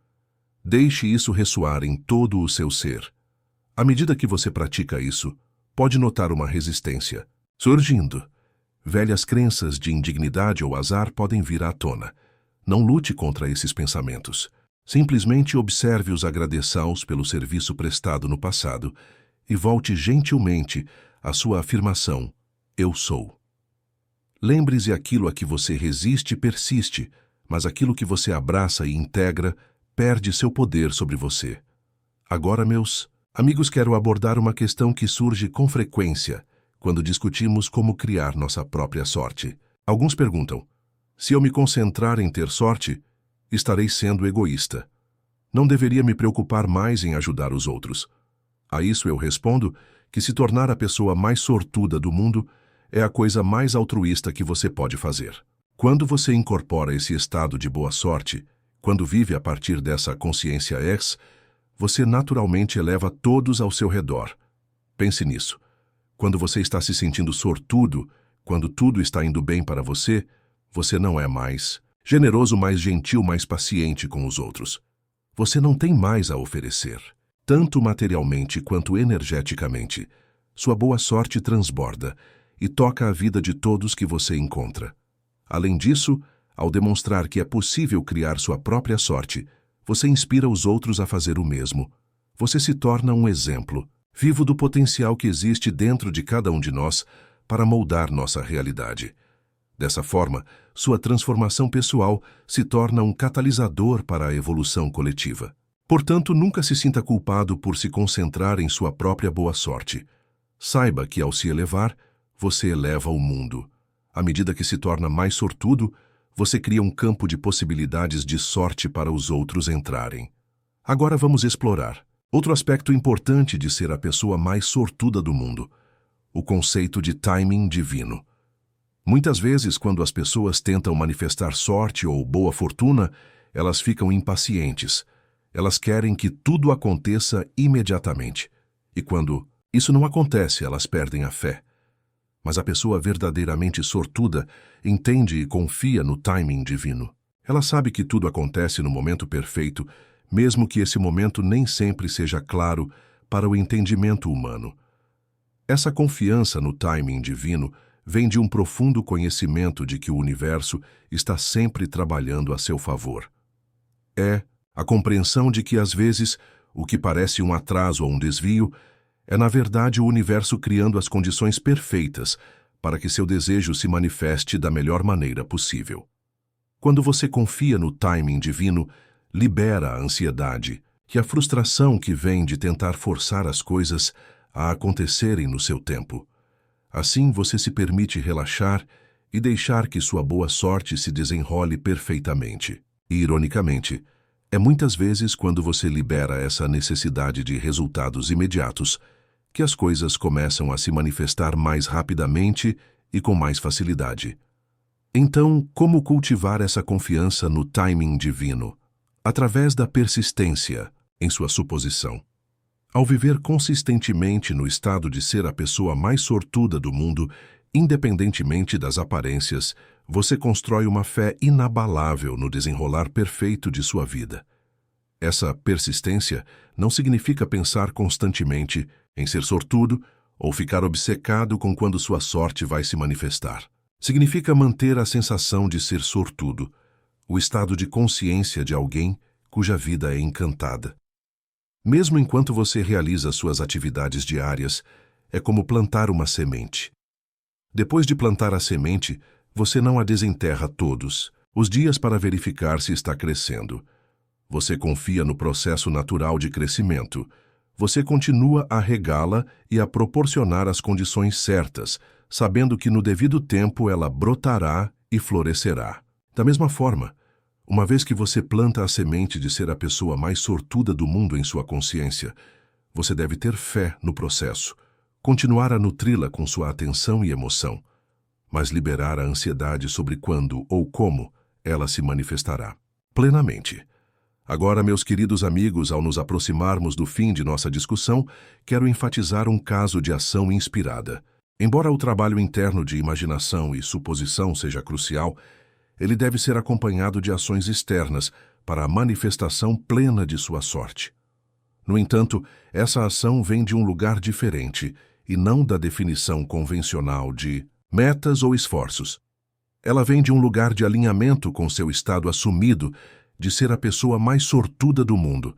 Deixe isso ressoar em todo o seu ser. À medida que você pratica isso, pode notar uma resistência surgindo. Velhas crenças de indignidade ou azar podem vir à tona. Não lute contra esses pensamentos. Simplesmente observe-os, agradeça-os pelo serviço prestado no passado e volte gentilmente à sua afirmação: eu sou. Lembre-se, aquilo a que você resiste persiste, mas aquilo que você abraça e integra perde seu poder sobre você. Agora, meus amigos, quero abordar uma questão que surge com frequência quando discutimos como criar nossa própria sorte. Alguns perguntam: se eu me concentrar em ter sorte, estarei sendo egoísta. Não deveria me preocupar mais em ajudar os outros? A isso eu respondo que se tornar a pessoa mais sortuda do mundo é a coisa mais altruísta que você pode fazer. Quando você incorpora esse estado de boa sorte, quando vive a partir dessa consciência você naturalmente eleva todos ao seu redor. Pense nisso. Quando você está se sentindo sortudo, quando tudo está indo bem para você, você não é mais generoso, mais gentil, mais paciente com os outros. Você não tem mais a oferecer. Tanto materialmente quanto energeticamente, sua boa sorte transborda e toca a vida de todos que você encontra. Além disso, ao demonstrar que é possível criar sua própria sorte, você inspira os outros a fazer o mesmo. Você se torna um exemplo vivo do potencial que existe dentro de cada um de nós para moldar nossa realidade. Dessa forma, sua transformação pessoal se torna um catalisador para a evolução coletiva. Portanto, nunca se sinta culpado por se concentrar em sua própria boa sorte. Saiba que, ao se elevar, você eleva o mundo. À medida que se torna mais sortudo, você cria um campo de possibilidades de sorte para os outros entrarem. Agora vamos explorar outro aspecto importante de ser a pessoa mais sortuda do mundo: o conceito de timing divino. Muitas vezes, quando as pessoas tentam manifestar sorte ou boa fortuna, elas ficam impacientes. Elas querem que tudo aconteça imediatamente. E quando isso não acontece, elas perdem a fé. Mas a pessoa verdadeiramente sortuda entende e confia no timing divino. Ela sabe que tudo acontece no momento perfeito, mesmo que esse momento nem sempre seja claro para o entendimento humano. Essa confiança no timing divino vem de um profundo conhecimento de que o universo está sempre trabalhando a seu favor. É a compreensão de que, às vezes, o que parece um atraso ou um desvio é, na verdade, o universo criando as condições perfeitas para que seu desejo se manifeste da melhor maneira possível. Quando você confia no timing divino, libera a ansiedade e a frustração que vem de tentar forçar as coisas a acontecerem no seu tempo. Assim, você se permite relaxar e deixar que sua boa sorte se desenrole perfeitamente. E, ironicamente, é muitas vezes quando você libera essa necessidade de resultados imediatos que as coisas começam a se manifestar mais rapidamente e com mais facilidade. Então, como cultivar essa confiança no timing divino? Através da persistência em sua suposição. Ao viver consistentemente no estado de ser a pessoa mais sortuda do mundo, independentemente das aparências, você constrói uma fé inabalável no desenrolar perfeito de sua vida. Essa persistência não significa pensar constantemente em ser sortudo ou ficar obcecado com quando sua sorte vai se manifestar. Significa manter a sensação de ser sortudo, o estado de consciência de alguém cuja vida é encantada. Mesmo enquanto você realiza suas atividades diárias, é como plantar uma semente. Depois de plantar a semente, você não a desenterra todos os dias para verificar se está crescendo. Você confia no processo natural de crescimento. Você continua a regá-la e a proporcionar as condições certas, sabendo que no devido tempo ela brotará e florescerá. Da mesma forma, uma vez que você planta a semente de ser a pessoa mais sortuda do mundo em sua consciência, você deve ter fé no processo, continuar a nutri-la com sua atenção e emoção, mas liberar a ansiedade sobre quando ou como ela se manifestará plenamente. Agora, meus queridos amigos, ao nos aproximarmos do fim de nossa discussão, quero enfatizar um caso de ação inspirada. Embora o trabalho interno de imaginação e suposição seja crucial, ele deve ser acompanhado de ações externas para a manifestação plena de sua sorte. No entanto, essa ação vem de um lugar diferente e não da definição convencional de metas ou esforços. Ela vem de um lugar de alinhamento com seu estado assumido de ser a pessoa mais sortuda do mundo.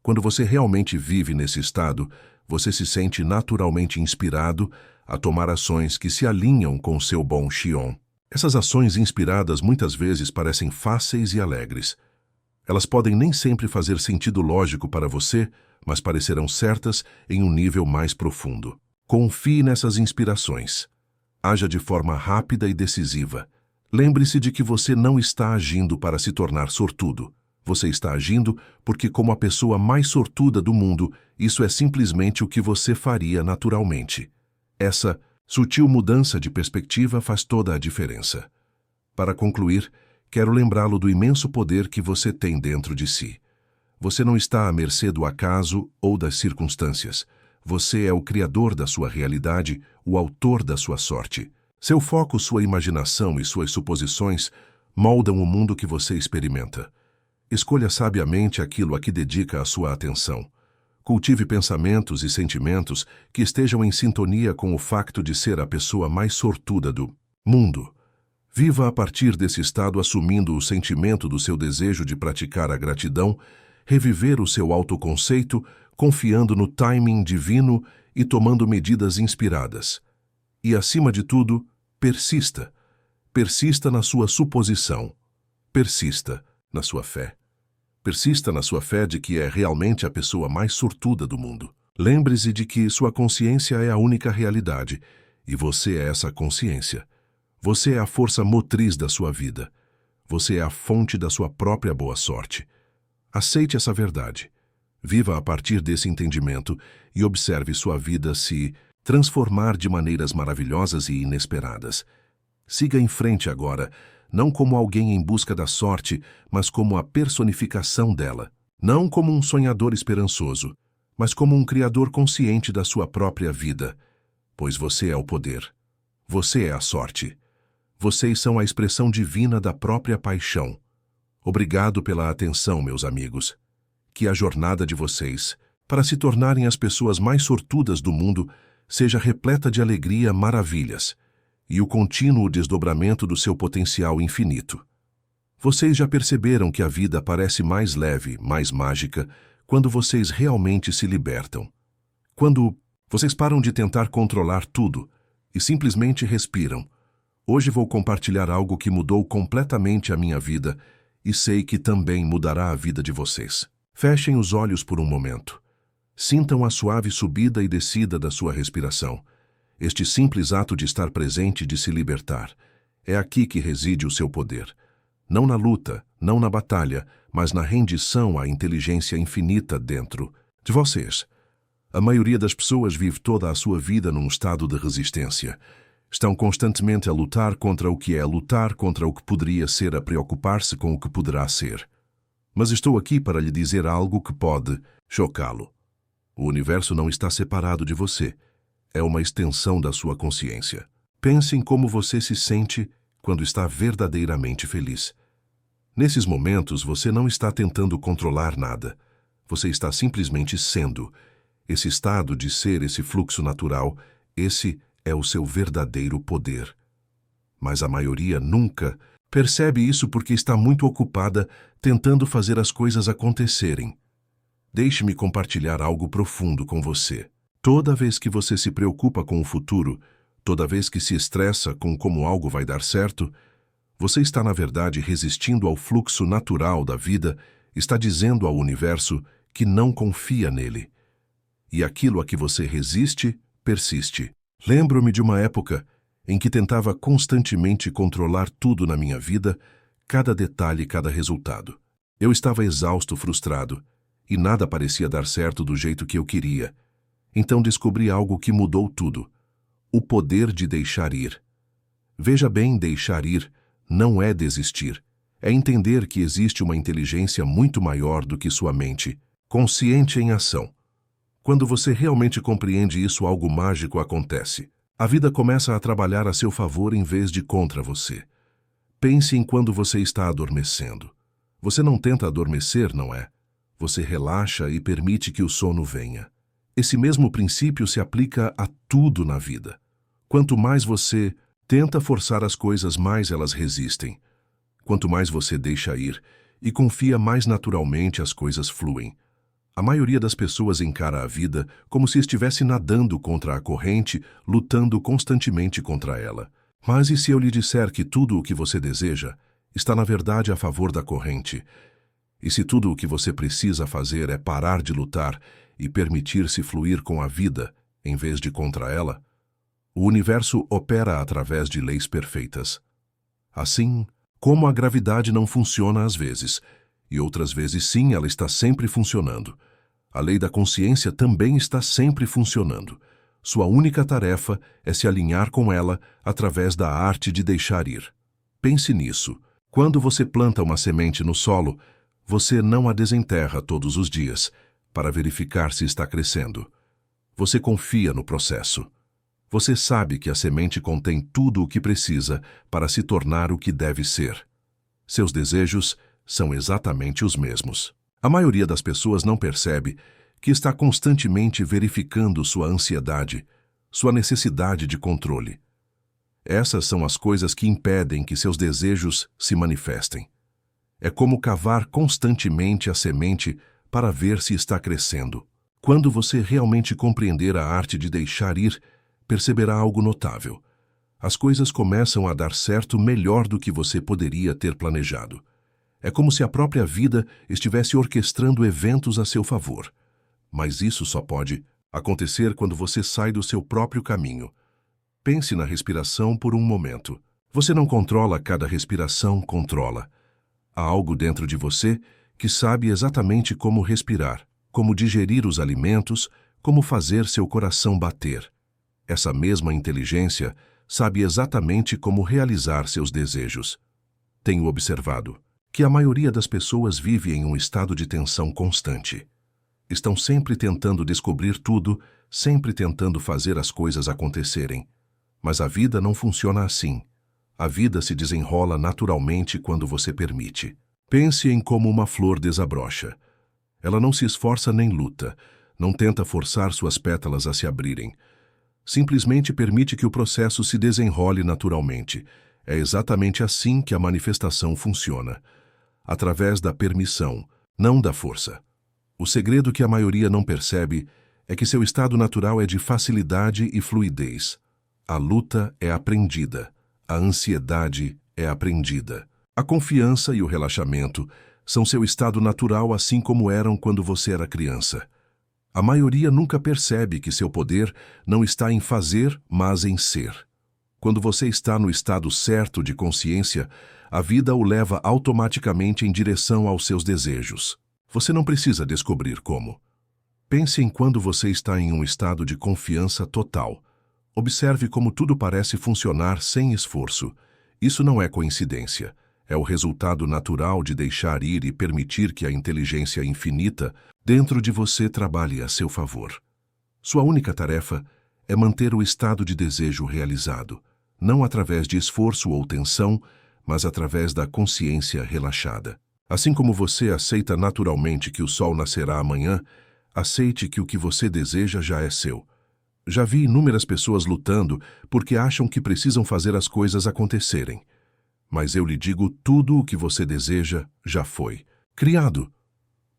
Quando você realmente vive nesse estado, você se sente naturalmente inspirado a tomar ações que se alinham com seu bom Xion. Essas ações inspiradas muitas vezes parecem fáceis e alegres. Elas podem nem sempre fazer sentido lógico para você, mas parecerão certas em um nível mais profundo. Confie nessas inspirações. Haja de forma rápida e decisiva. Lembre-se de que você não está agindo para se tornar sortudo. Você está agindo porque, como a pessoa mais sortuda do mundo, isso é simplesmente o que você faria naturalmente. Essa sutil mudança de perspectiva faz toda a diferença. Para concluir, quero lembrá-lo do imenso poder que você tem dentro de si. Você não está à mercê do acaso ou das circunstâncias. Você é o criador da sua realidade, o autor da sua sorte. Seu foco, sua imaginação e suas suposições moldam o mundo que você experimenta. Escolha sabiamente aquilo a que dedica a sua atenção. Cultive pensamentos e sentimentos que estejam em sintonia com o facto de ser a pessoa mais sortuda do mundo. Viva a partir desse estado assumindo o sentimento do seu desejo de praticar a gratidão, reviver o seu autoconceito, confiando no timing divino e tomando medidas inspiradas. E, acima de tudo, persista. Persista na sua suposição. Persista na sua fé. Persista na sua fé de que é realmente a pessoa mais sortuda do mundo. Lembre-se de que sua consciência é a única realidade, e você é essa consciência. Você é a força motriz da sua vida. Você é a fonte da sua própria boa sorte. Aceite essa verdade. Viva a partir desse entendimento e observe sua vida se transformar de maneiras maravilhosas e inesperadas. Siga em frente agora, não como alguém em busca da sorte, mas como a personificação dela. Não como um sonhador esperançoso, mas como um criador consciente da sua própria vida. Pois você é o poder. Você é a sorte. Vocês são a expressão divina da própria paixão. Obrigado pela atenção, meus amigos. Que a jornada de vocês, para se tornarem as pessoas mais sortudas do mundo, seja repleta de alegria, maravilhas, e o contínuo desdobramento do seu potencial infinito. Vocês já perceberam que a vida parece mais leve, mais mágica, quando vocês realmente se libertam. Quando vocês param de tentar controlar tudo e simplesmente respiram. Hoje vou compartilhar algo que mudou completamente a minha vida e sei que também mudará a vida de vocês. Fechem os olhos por um momento. Sintam a suave subida e descida da sua respiração. Este simples ato de estar presente e de se libertar É aqui que reside o seu poder. Não na luta, não na batalha, mas na rendição à inteligência infinita dentro de vocês. A maioria das pessoas vive toda a sua vida num estado de resistência. Estão constantemente a lutar contra o que é, a lutar contra o que poderia ser, a preocupar-se com o que poderá ser. Mas estou aqui para lhe dizer algo que pode chocá-lo. O universo não está separado de você. É uma extensão da sua consciência. Pense em como você se sente quando está verdadeiramente feliz. Nesses momentos, você não está tentando controlar nada. Você está simplesmente sendo. Esse estado de ser, esse fluxo natural, esse é o seu verdadeiro poder. Mas a maioria nunca percebe isso porque está muito ocupada tentando fazer as coisas acontecerem. Deixe-me compartilhar algo profundo com você. Toda vez que você se preocupa com o futuro, toda vez que se estressa com como algo vai dar certo, você está, na verdade, resistindo ao fluxo natural da vida, está dizendo ao universo que não confia nele. E aquilo a que você resiste, persiste. Lembro-me de uma época em que tentava constantemente controlar tudo na minha vida, cada detalhe, cada resultado. Eu estava exausto, frustrado, e nada parecia dar certo do jeito que eu queria. Então descobri algo que mudou tudo: o poder de deixar ir. Veja bem, deixar ir não é desistir. É entender que existe uma inteligência muito maior do que sua mente, consciente em ação. Quando você realmente compreende isso, algo mágico acontece. A vida começa a trabalhar a seu favor em vez de contra você. Pense em quando você está adormecendo. Você não tenta adormecer, não é? Você relaxa e permite que o sono venha. Esse mesmo princípio se aplica a tudo na vida. Quanto mais você tenta forçar as coisas, mais elas resistem. Quanto mais você deixa ir e confia, mais naturalmente as coisas fluem. A maioria das pessoas encara a vida como se estivesse nadando contra a corrente, lutando constantemente contra ela. Mas e se eu lhe disser que tudo o que você deseja está na verdade a favor da corrente? E se tudo o que você precisa fazer é parar de lutar e permitir-se fluir com a vida, em vez de contra ela? O universo opera através de leis perfeitas. Assim, como a gravidade não funciona às vezes, e outras vezes sim, ela está sempre funcionando. A lei da consciência também está sempre funcionando. Sua única tarefa é se alinhar com ela através da arte de deixar ir. Pense nisso. Quando você planta uma semente no solo, você não a desenterra todos os dias para verificar se está crescendo. Você confia no processo. Você sabe que a semente contém tudo o que precisa para se tornar o que deve ser. Seus desejos são exatamente os mesmos. A maioria das pessoas não percebe que está constantemente verificando sua ansiedade, sua necessidade de controle. Essas são as coisas que impedem que seus desejos se manifestem. É como cavar constantemente a semente para ver se está crescendo. Quando você realmente compreender a arte de deixar ir, perceberá algo notável. As coisas começam a dar certo melhor do que você poderia ter planejado. É como se a própria vida estivesse orquestrando eventos a seu favor. Mas isso só pode acontecer quando você sai do seu próprio caminho. Pense na respiração por um momento. Você não controla cada respiração, controla. Há algo dentro de você que sabe exatamente como respirar, como digerir os alimentos, como fazer seu coração bater. Essa mesma inteligência sabe exatamente como realizar seus desejos. Tenho observado que a maioria das pessoas vive em um estado de tensão constante. Estão sempre tentando descobrir tudo, sempre tentando fazer as coisas acontecerem. Mas a vida não funciona assim. A vida se desenrola naturalmente quando você permite. Pense em como uma flor desabrocha. Ela não se esforça nem luta, não tenta forçar suas pétalas a se abrirem. Simplesmente permite que o processo se desenrole naturalmente. É exatamente assim que a manifestação funciona. Através da permissão, não da força. O segredo que a maioria não percebe é que seu estado natural é de facilidade e fluidez. A luta é aprendida. A ansiedade é aprendida. A confiança e o relaxamento são seu estado natural, assim como eram quando você era criança. A maioria nunca percebe que seu poder não está em fazer, mas em ser. Quando você está no estado certo de consciência, a vida o leva automaticamente em direção aos seus desejos. Você não precisa descobrir como. Pense em quando você está em um estado de confiança total. Observe como tudo parece funcionar sem esforço. Isso não é coincidência. É o resultado natural de deixar ir e permitir que a inteligência infinita dentro de você trabalhe a seu favor. Sua única tarefa é manter o estado de desejo realizado, não através de esforço ou tensão, mas através da consciência relaxada. Assim como você aceita naturalmente que o sol nascerá amanhã, aceite que o que você deseja já é seu. Já vi inúmeras pessoas lutando porque acham que precisam fazer as coisas acontecerem. Mas eu lhe digo, tudo o que você deseja já foi criado.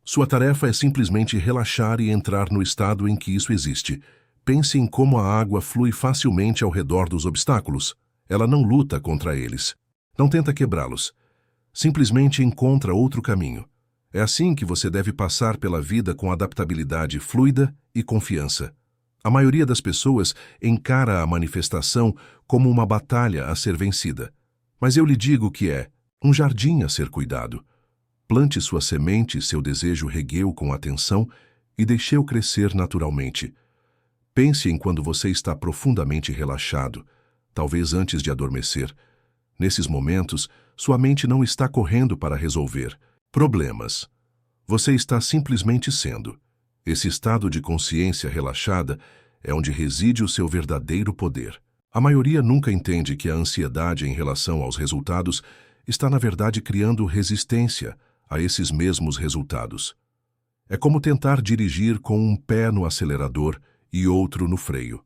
Sua tarefa é simplesmente relaxar e entrar no estado em que isso existe. Pense em como a água flui facilmente ao redor dos obstáculos. Ela não luta contra eles. Não tenta quebrá-los. Simplesmente encontra outro caminho. É assim que você deve passar pela vida, com adaptabilidade fluida e confiança. A maioria das pessoas encara a manifestação como uma batalha a ser vencida. Mas eu lhe digo que é um jardim a ser cuidado. Plante sua semente, seu desejo regueu com atenção e deixe-o crescer naturalmente. Pense em quando você está profundamente relaxado, talvez antes de adormecer. Nesses momentos, sua mente não está correndo para resolver problemas. Você está simplesmente sendo. Esse estado de consciência relaxada é onde reside o seu verdadeiro poder. A maioria nunca entende que a ansiedade em relação aos resultados está, na verdade, criando resistência a esses mesmos resultados. É como tentar dirigir com um pé no acelerador e outro no freio.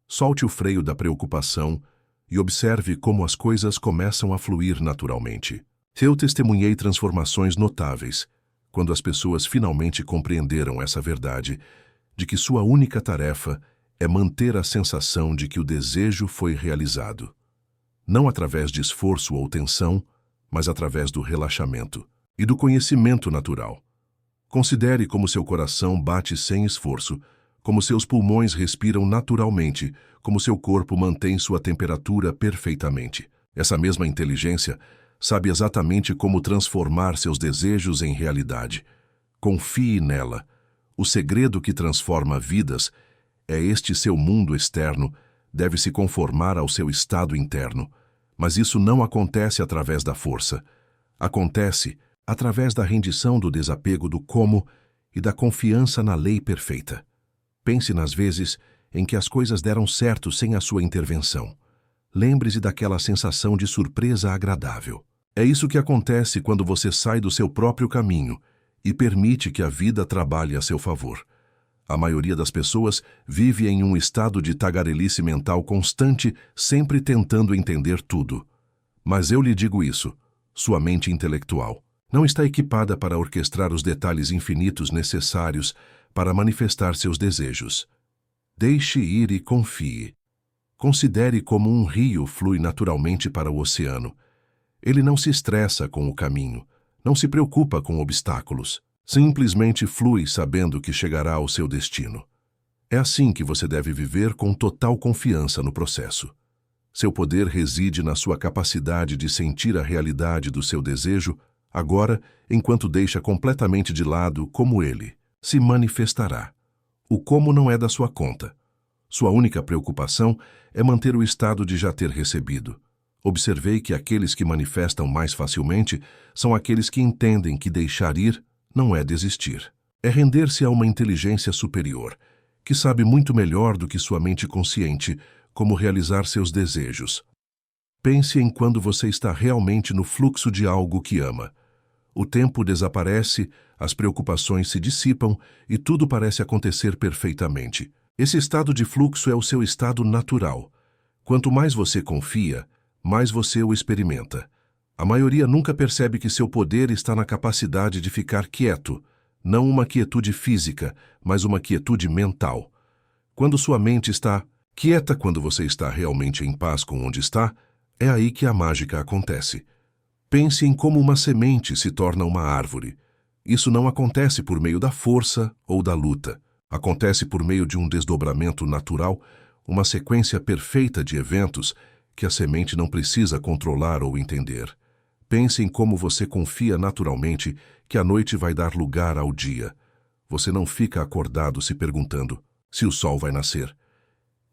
Solte o freio da preocupação e observe como as coisas começam a fluir naturalmente. Eu testemunhei transformações notáveis quando as pessoas finalmente compreenderam essa verdade, de que sua única tarefa é manter a sensação de que o desejo foi realizado. Não através de esforço ou tensão, mas através do relaxamento e do conhecimento natural. Considere como seu coração bate sem esforço, como seus pulmões respiram naturalmente, como seu corpo mantém sua temperatura perfeitamente. Essa mesma inteligência sabe exatamente como transformar seus desejos em realidade. Confie nela. O segredo que transforma vidas é este: seu mundo externo deve se conformar ao seu estado interno. Mas isso não acontece através da força. Acontece através da rendição, do desapego do como e da confiança na lei perfeita. Pense nas vezes em que as coisas deram certo sem a sua intervenção. Lembre-se daquela sensação de surpresa agradável. É isso que acontece quando você sai do seu próprio caminho e permite que a vida trabalhe a seu favor. A maioria das pessoas vive em um estado de tagarelice mental constante, sempre tentando entender tudo. Mas eu lhe digo isso: sua mente intelectual não está equipada para orquestrar os detalhes infinitos necessários para manifestar seus desejos. Deixe ir e confie. Considere como um rio flui naturalmente para o oceano. Ele não se estressa com o caminho, não se preocupa com obstáculos. Simplesmente flui sabendo que chegará ao seu destino. É assim que você deve viver, com total confiança no processo. Seu poder reside na sua capacidade de sentir a realidade do seu desejo agora, enquanto deixa completamente de lado como ele se manifestará. O como não é da sua conta. Sua única preocupação é manter o estado de já ter recebido. Observei que aqueles que manifestam mais facilmente são aqueles que entendem que deixar ir não é desistir. É render-se a uma inteligência superior, que sabe muito melhor do que sua mente consciente como realizar seus desejos. Pense em quando você está realmente no fluxo de algo que ama. O tempo desaparece, as preocupações se dissipam e tudo parece acontecer perfeitamente. Esse estado de fluxo é o seu estado natural. Quanto mais você confia, mais você o experimenta. A maioria nunca percebe que seu poder está na capacidade de ficar quieto, não uma quietude física, mas uma quietude mental. Quando sua mente está quieta, quando você está realmente em paz com onde está, é aí que a mágica acontece. Pense em como uma semente se torna uma árvore. Isso não acontece por meio da força ou da luta. Acontece por meio de um desdobramento natural, uma sequência perfeita de eventos que a semente não precisa controlar ou entender. Pense em como você confia naturalmente que a noite vai dar lugar ao dia. Você não fica acordado se perguntando se o sol vai nascer.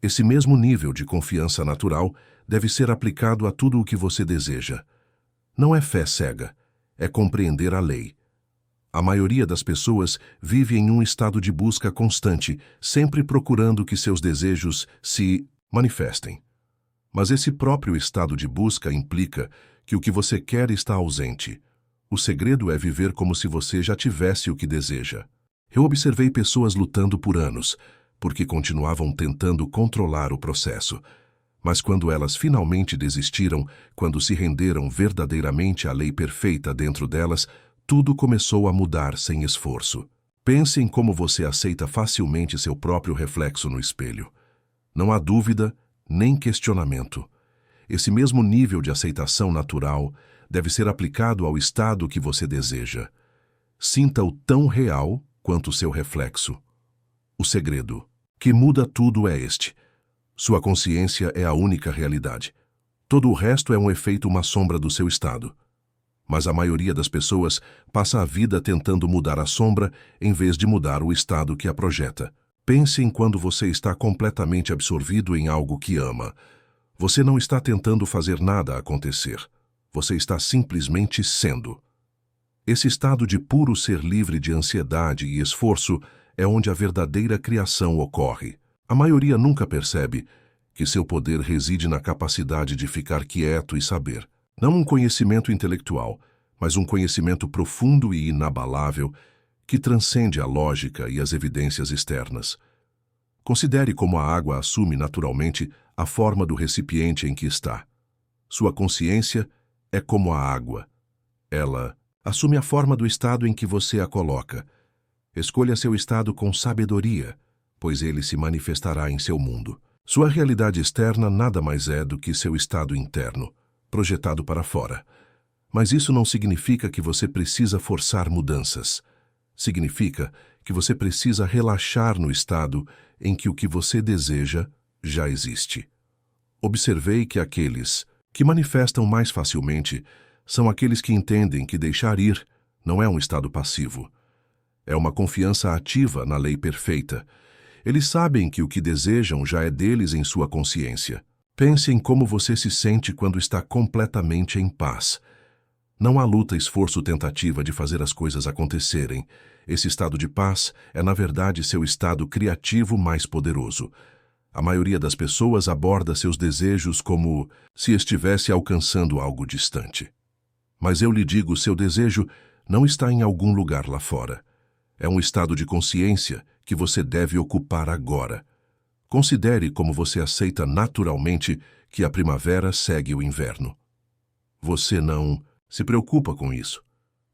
Esse mesmo nível de confiança natural deve ser aplicado a tudo o que você deseja. Não é fé cega, é compreender a lei. A maioria das pessoas vive em um estado de busca constante, sempre procurando que seus desejos se manifestem. Mas esse próprio estado de busca implica que o que você quer está ausente. O segredo é viver como se você já tivesse o que deseja. Eu observei pessoas lutando por anos, porque continuavam tentando controlar o processo. Mas quando elas finalmente desistiram, quando se renderam verdadeiramente à lei perfeita dentro delas, tudo começou a mudar sem esforço. Pense em como você aceita facilmente seu próprio reflexo no espelho. Não há dúvida nem questionamento. Esse mesmo nível de aceitação natural deve ser aplicado ao estado que você deseja. Sinta-o tão real quanto seu reflexo. O segredo que muda tudo é este. Sua consciência é a única realidade. Todo o resto é um efeito, uma sombra do seu estado. Mas a maioria das pessoas passa a vida tentando mudar a sombra em vez de mudar o estado que a projeta. Pense em quando você está completamente absorvido em algo que ama. Você não está tentando fazer nada acontecer. Você está simplesmente sendo. Esse estado de puro ser livre de ansiedade e esforço é onde a verdadeira criação ocorre. A maioria nunca percebe que seu poder reside na capacidade de ficar quieto e saber. Não um conhecimento intelectual, mas um conhecimento profundo e inabalável que transcende a lógica e as evidências externas. Considere como a água assume naturalmente a forma do recipiente em que está. Sua consciência é como a água. Ela assume a forma do estado em que você a coloca. Escolha seu estado com sabedoria, pois ele se manifestará em seu mundo. Sua realidade externa nada mais é do que seu estado interno, projetado para fora. Mas isso não significa que você precisa forçar mudanças. Significa que você precisa relaxar no estado em que o que você deseja já existe. Observei que aqueles que manifestam mais facilmente são aqueles que entendem que deixar ir não é um estado passivo. É uma confiança ativa na lei perfeita. Eles sabem que o que desejam já é deles em sua consciência. Pense em como você se sente quando está completamente em paz. Não há luta, esforço, tentativa de fazer as coisas acontecerem. Esse estado de paz é, na verdade, seu estado criativo mais poderoso. A maioria das pessoas aborda seus desejos como se estivesse alcançando algo distante. Mas eu lhe digo, seu desejo não está em algum lugar lá fora. É um estado de consciência que você deve ocupar agora. Considere como você aceita naturalmente que a primavera segue o inverno. Você não se preocupa com isso.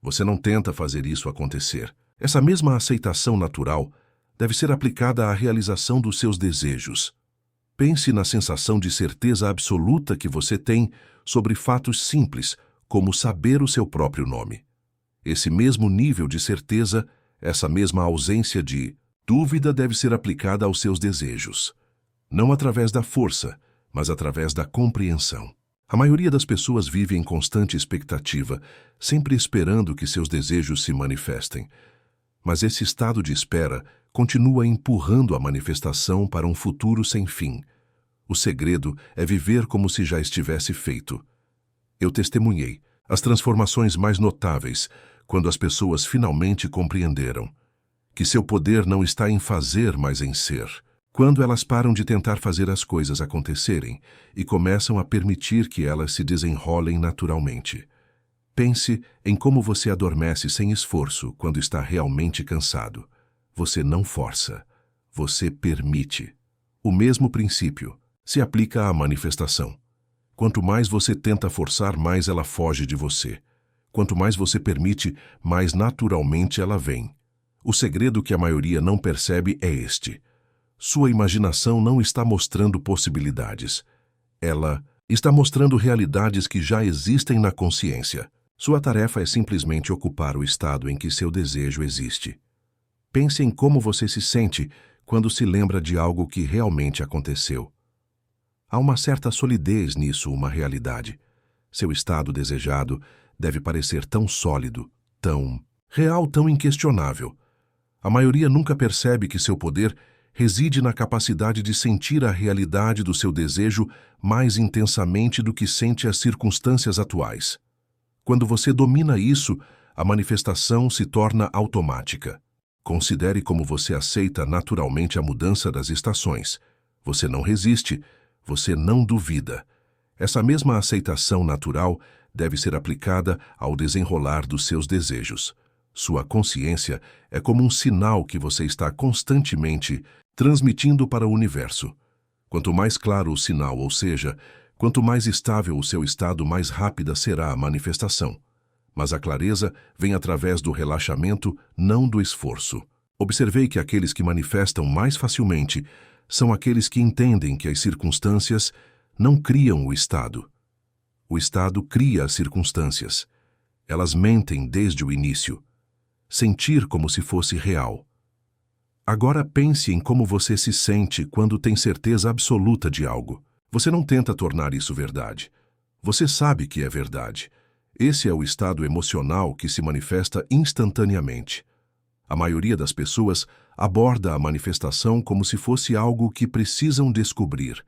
Você não tenta fazer isso acontecer. Essa mesma aceitação natural deve ser aplicada à realização dos seus desejos. Pense na sensação de certeza absoluta que você tem sobre fatos simples, como saber o seu próprio nome. Esse mesmo nível de certeza, essa mesma ausência de dúvida deve ser aplicada aos seus desejos. Não através da força, mas através da compreensão. A maioria das pessoas vive em constante expectativa, sempre esperando que seus desejos se manifestem. Mas esse estado de espera continua empurrando a manifestação para um futuro sem fim. O segredo é viver como se já estivesse feito. Eu testemunhei as transformações mais notáveis quando as pessoas finalmente compreenderam que seu poder não está em fazer, mas em ser. Quando elas param de tentar fazer as coisas acontecerem e começam a permitir que elas se desenrolem naturalmente. Pense em como você adormece sem esforço quando está realmente cansado. Você não força, você permite. O mesmo princípio se aplica à manifestação. Quanto mais você tenta forçar, mais ela foge de você. Quanto mais você permite, mais naturalmente ela vem. O segredo que a maioria não percebe é este. Sua imaginação não está mostrando possibilidades. Ela está mostrando realidades que já existem na consciência. Sua tarefa é simplesmente ocupar o estado em que seu desejo existe. Pense em como você se sente quando se lembra de algo que realmente aconteceu. Há uma certa solidez nisso, uma realidade. Seu estado desejado deve parecer tão sólido, tão real, tão inquestionável. A maioria nunca percebe que seu poder reside na capacidade de sentir a realidade do seu desejo mais intensamente do que sente as circunstâncias atuais. Quando você domina isso, a manifestação se torna automática. Considere como você aceita naturalmente a mudança das estações. Você não resiste, você não duvida. Essa mesma aceitação natural deve ser aplicada ao desenrolar dos seus desejos. Sua consciência é como um sinal que você está constantemente transmitindo para o universo. Quanto mais claro o sinal, ou seja, quanto mais estável o seu estado, mais rápida será a manifestação. Mas a clareza vem através do relaxamento, não do esforço. Observei que aqueles que manifestam mais facilmente são aqueles que entendem que as circunstâncias não criam o estado. O estado cria as circunstâncias. Elas mentem desde o início. Sentir como se fosse real. Agora pense em como você se sente quando tem certeza absoluta de algo. Você não tenta tornar isso verdade. Você sabe que é verdade. Esse é o estado emocional que se manifesta instantaneamente. A maioria das pessoas aborda a manifestação como se fosse algo que precisam descobrir.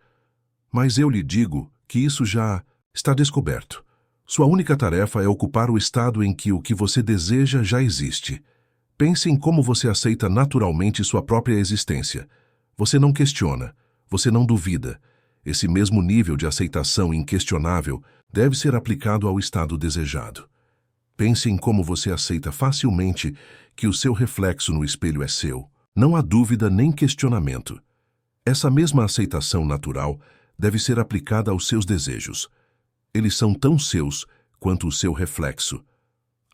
Mas eu lhe digo que isso já está descoberto. Sua única tarefa é ocupar o estado em que o que você deseja já existe. Pense em como você aceita naturalmente sua própria existência. Você não questiona, você não duvida. Esse mesmo nível de aceitação inquestionável deve ser aplicado ao estado desejado. Pense em como você aceita facilmente que o seu reflexo no espelho é seu. Não há dúvida nem questionamento. Essa mesma aceitação natural deve ser aplicada aos seus desejos. Eles são tão seus quanto o seu reflexo.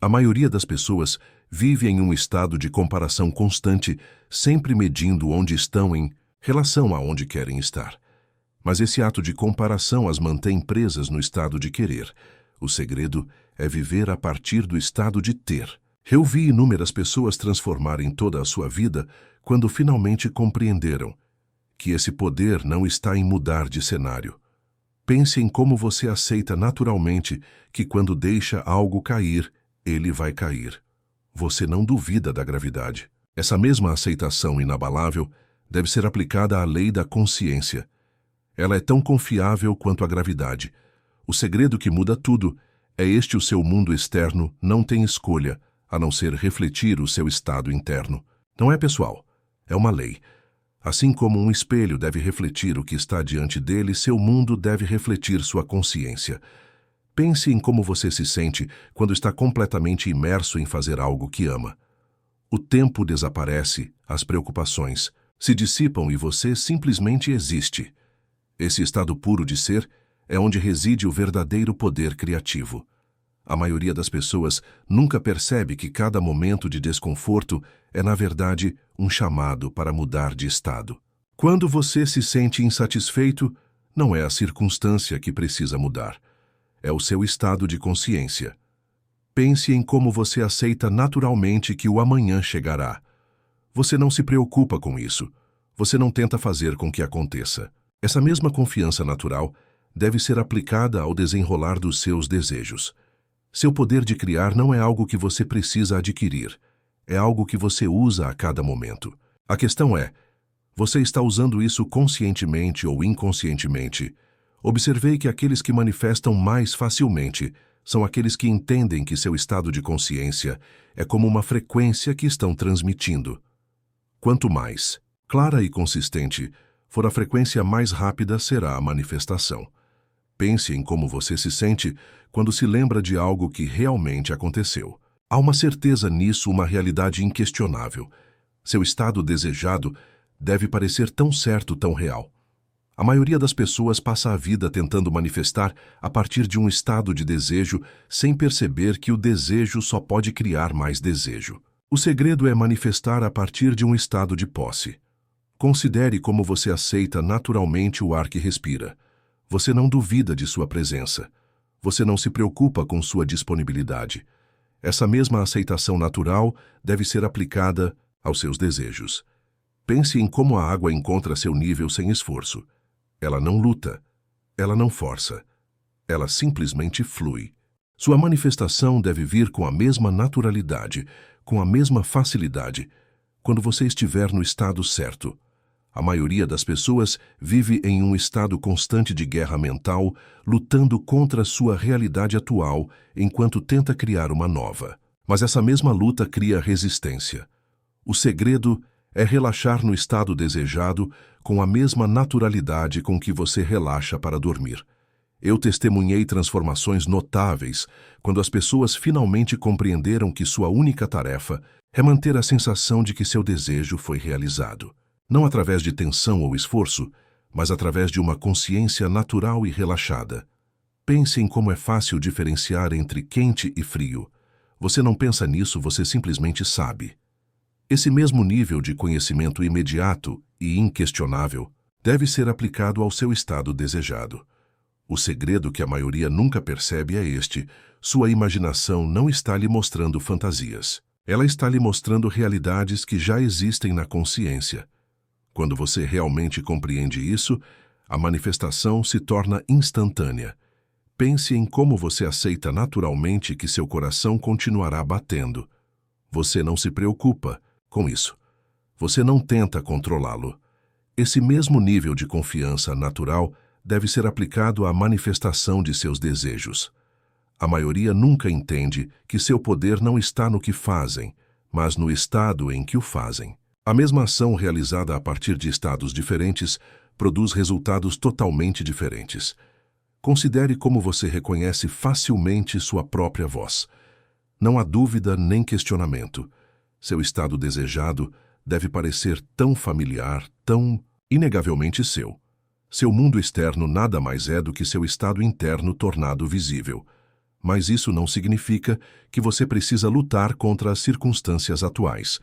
A maioria das pessoas vive em um estado de comparação constante, sempre medindo onde estão em relação a onde querem estar. Mas esse ato de comparação as mantém presas no estado de querer. O segredo é viver a partir do estado de ter. Eu vi inúmeras pessoas transformarem toda a sua vida quando finalmente compreenderam que esse poder não está em mudar de cenário. Pense em como você aceita naturalmente que quando deixa algo cair, ele vai cair. Você não duvida da gravidade. Essa mesma aceitação inabalável deve ser aplicada à lei da consciência. Ela é tão confiável quanto a gravidade. O segredo que muda tudo é este: o seu mundo externo não tem escolha, a não ser refletir o seu estado interno. Não é pessoal, é uma lei. Assim como um espelho deve refletir o que está diante dele, seu mundo deve refletir sua consciência. Pense em como você se sente quando está completamente imerso em fazer algo que ama. O tempo desaparece, as preocupações se dissipam e você simplesmente existe. Esse estado puro de ser é onde reside o verdadeiro poder criativo. A maioria das pessoas nunca percebe que cada momento de desconforto é, na verdade, um chamado para mudar de estado. Quando você se sente insatisfeito, não é a circunstância que precisa mudar. É o seu estado de consciência. Pense em como você aceita naturalmente que o amanhã chegará. Você não se preocupa com isso. Você não tenta fazer com que aconteça. Essa mesma confiança natural deve ser aplicada ao desenrolar dos seus desejos. Seu poder de criar não é algo que você precisa adquirir. É algo que você usa a cada momento. A questão é: você está usando isso conscientemente ou inconscientemente? Observei que aqueles que manifestam mais facilmente são aqueles que entendem que seu estado de consciência é como uma frequência que estão transmitindo. Quanto mais clara e consistente for a frequência, mais rápida será a manifestação. Pense em como você se sente quando se lembra de algo que realmente aconteceu. Há uma certeza nisso, uma realidade inquestionável. Seu estado desejado deve parecer tão certo, tão real. A maioria das pessoas passa a vida tentando manifestar a partir de um estado de desejo, sem perceber que o desejo só pode criar mais desejo. O segredo é manifestar a partir de um estado de posse. Considere como você aceita naturalmente o ar que respira. Você não duvida de sua presença. Você não se preocupa com sua disponibilidade. Essa mesma aceitação natural deve ser aplicada aos seus desejos. Pense em como a água encontra seu nível sem esforço. Ela não luta, Ela não força. Ela simplesmente flui. Sua manifestação deve vir com a mesma naturalidade, com a mesma facilidade, quando você estiver no estado certo. A maioria das pessoas vive em um estado constante de guerra mental, lutando contra sua realidade atual, enquanto tenta criar uma nova. Mas essa mesma luta cria resistência. O segredo é relaxar no estado desejado com a mesma naturalidade com que você relaxa para dormir. Eu testemunhei transformações notáveis quando as pessoas finalmente compreenderam que sua única tarefa é manter a sensação de que seu desejo foi realizado. Não através de tensão ou esforço, mas através de uma consciência natural e relaxada. Pense em como é fácil diferenciar entre quente e frio. Você não pensa nisso, você simplesmente sabe. Esse mesmo nível de conhecimento imediato e inquestionável deve ser aplicado ao seu estado desejado. O segredo que a maioria nunca percebe é este: sua imaginação não está lhe mostrando fantasias. Ela está lhe mostrando realidades que já existem na consciência. Quando você realmente compreende isso, a manifestação se torna instantânea. Pense em como você aceita naturalmente que seu coração continuará batendo. Você não se preocupa com isso. Você não tenta controlá-lo. Esse mesmo nível de confiança natural deve ser aplicado à manifestação de seus desejos. A maioria nunca entende que seu poder não está no que fazem, mas no estado em que o fazem. A mesma ação realizada a partir de estados diferentes produz resultados totalmente diferentes. Considere como você reconhece facilmente sua própria voz. Não há dúvida nem questionamento. Seu estado desejado deve parecer tão familiar, tão inegavelmente seu. Seu mundo externo nada mais é do que seu estado interno tornado visível. Mas isso não significa que você precisa lutar contra as circunstâncias atuais.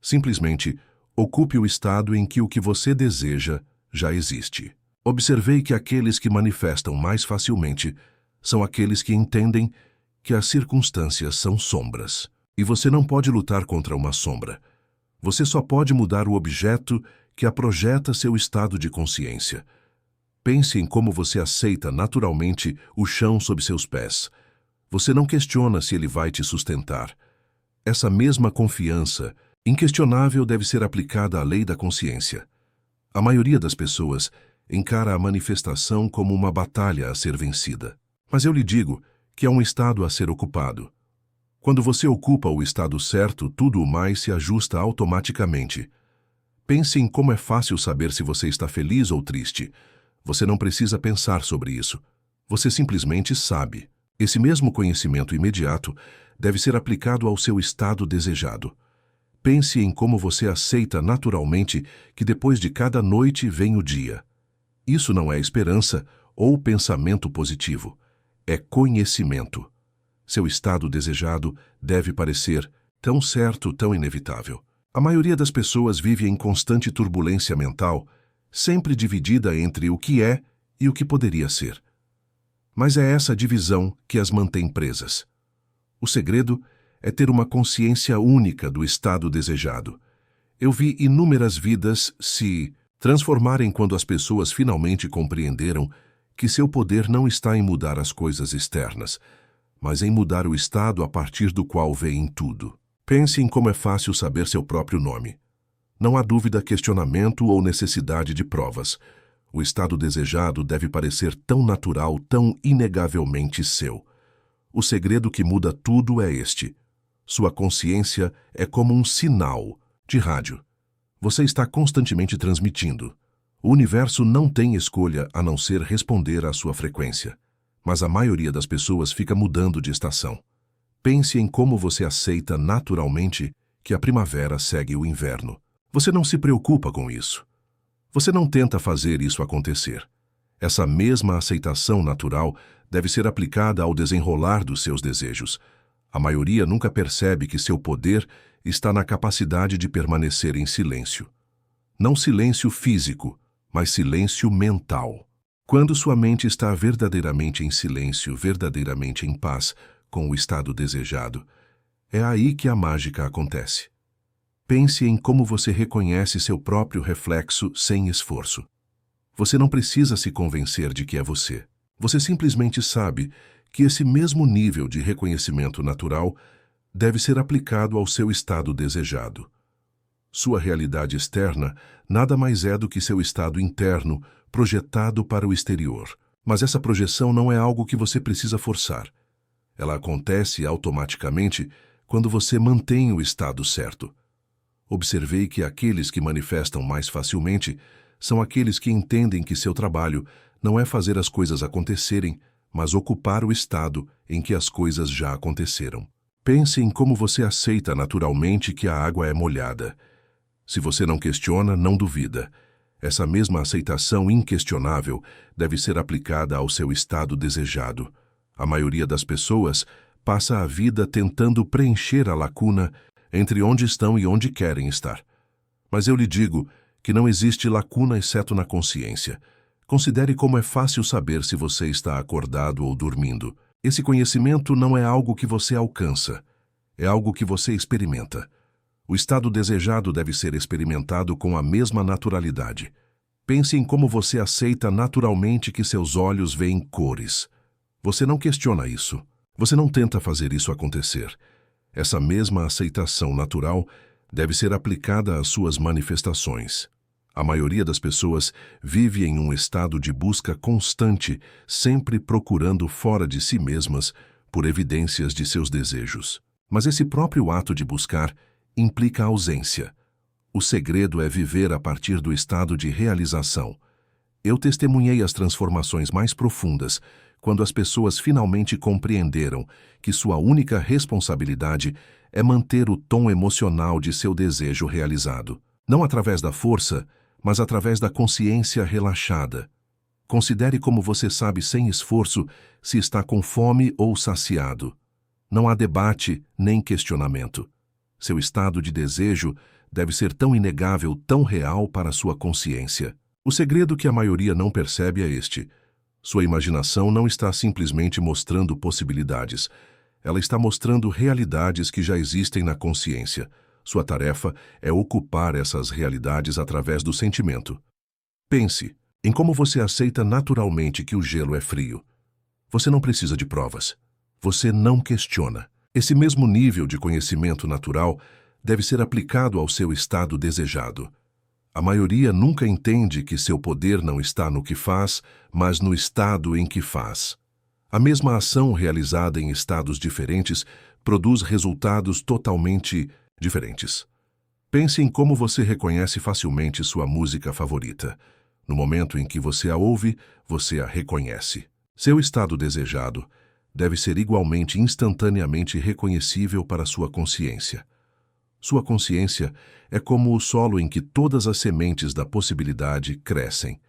Simplesmente, ocupe o estado em que o que você deseja já existe. Observei que aqueles que manifestam mais facilmente são aqueles que entendem que as circunstâncias são sombras. E você não pode lutar contra uma sombra. Você só pode mudar o objeto que a projeta seu estado de consciência. Pense em como você aceita naturalmente o chão sob seus pés. Você não questiona se ele vai te sustentar. Essa mesma confiança inquestionável deve ser aplicada à lei da consciência. A maioria das pessoas encara a manifestação como uma batalha a ser vencida. Mas eu lhe digo que é um estado a ser ocupado. Quando você ocupa o estado certo, tudo o mais se ajusta automaticamente. Pense em como é fácil saber se você está feliz ou triste. Você não precisa pensar sobre isso. Você simplesmente sabe. Esse mesmo conhecimento imediato deve ser aplicado ao seu estado desejado. Pense em como você aceita naturalmente que depois de cada noite vem o dia. Isso não é esperança ou pensamento positivo. É conhecimento. Seu estado desejado deve parecer tão certo, tão inevitável. A maioria das pessoas vive em constante turbulência mental, sempre dividida entre o que é e o que poderia ser. Mas é essa divisão que as mantém presas. O segredo é ter uma consciência única do estado desejado. Eu vi inúmeras vidas se transformarem quando as pessoas finalmente compreenderam que seu poder não está em mudar as coisas externas, mas em mudar o estado a partir do qual veem tudo. Pense em como é fácil saber seu próprio nome. Não há dúvida, questionamento ou necessidade de provas. O estado desejado deve parecer tão natural, tão inegavelmente seu. O segredo que muda tudo é este. Sua consciência é como um sinal de rádio. Você está constantemente transmitindo. O universo não tem escolha a não ser responder à sua frequência. Mas a maioria das pessoas fica mudando de estação. Pense em como você aceita naturalmente que a primavera segue o inverno. Você não se preocupa com isso. Você não tenta fazer isso acontecer. Essa mesma aceitação natural deve ser aplicada ao desenrolar dos seus desejos. A maioria nunca percebe que seu poder está na capacidade de permanecer em silêncio. Não silêncio físico, mas silêncio mental. Quando sua mente está verdadeiramente em silêncio, verdadeiramente em paz com o estado desejado, é aí que a mágica acontece. Pense em como você reconhece seu próprio reflexo sem esforço. Você não precisa se convencer de que é você. Você simplesmente sabe que esse mesmo nível de reconhecimento natural deve ser aplicado ao seu estado desejado. Sua realidade externa nada mais é do que seu estado interno projetado para o exterior. Mas essa projeção não é algo que você precisa forçar. Ela acontece automaticamente quando você mantém o estado certo. Observei que aqueles que manifestam mais facilmente são aqueles que entendem que seu trabalho não é fazer as coisas acontecerem, mas ocupar o estado em que as coisas já aconteceram. Pense em como você aceita naturalmente que a água é molhada. Se você não questiona, não duvida. Essa mesma aceitação inquestionável deve ser aplicada ao seu estado desejado. A maioria das pessoas passa a vida tentando preencher a lacuna entre onde estão e onde querem estar. Mas eu lhe digo que não existe lacuna exceto na consciência. Considere como é fácil saber se você está acordado ou dormindo. Esse conhecimento não é algo que você alcança, é algo que você experimenta. O estado desejado deve ser experimentado com a mesma naturalidade. Pense em como você aceita naturalmente que seus olhos veem cores. Você não questiona isso. Você não tenta fazer isso acontecer. Essa mesma aceitação natural deve ser aplicada às suas manifestações. A maioria das pessoas vive em um estado de busca constante, sempre procurando fora de si mesmas por evidências de seus desejos. Mas esse próprio ato de buscar implica ausência. O segredo é viver a partir do estado de realização. Eu testemunhei as transformações mais profundas quando as pessoas finalmente compreenderam que sua única responsabilidade é manter o tom emocional de seu desejo realizado. Não através da força, mas através da consciência relaxada. Considere como você sabe sem esforço se está com fome ou saciado. Não há debate nem questionamento. Seu estado de desejo deve ser tão inegável, tão real para sua consciência. O segredo que a maioria não percebe é este. Sua imaginação não está simplesmente mostrando possibilidades. Ela está mostrando realidades que já existem na consciência. Sua tarefa é ocupar essas realidades através do sentimento. Pense em como você aceita naturalmente que o gelo é frio. Você não precisa de provas. Você não questiona. Esse mesmo nível de conhecimento natural deve ser aplicado ao seu estado desejado. A maioria nunca entende que seu poder não está no que faz, mas no estado em que faz. A mesma ação realizada em estados diferentes produz resultados totalmente diferentes. Pense em como você reconhece facilmente sua música favorita. No momento em que você a ouve, você a reconhece. Seu estado desejado deve ser igualmente instantaneamente reconhecível para sua consciência. Sua consciência é como o solo em que todas as sementes da possibilidade crescem.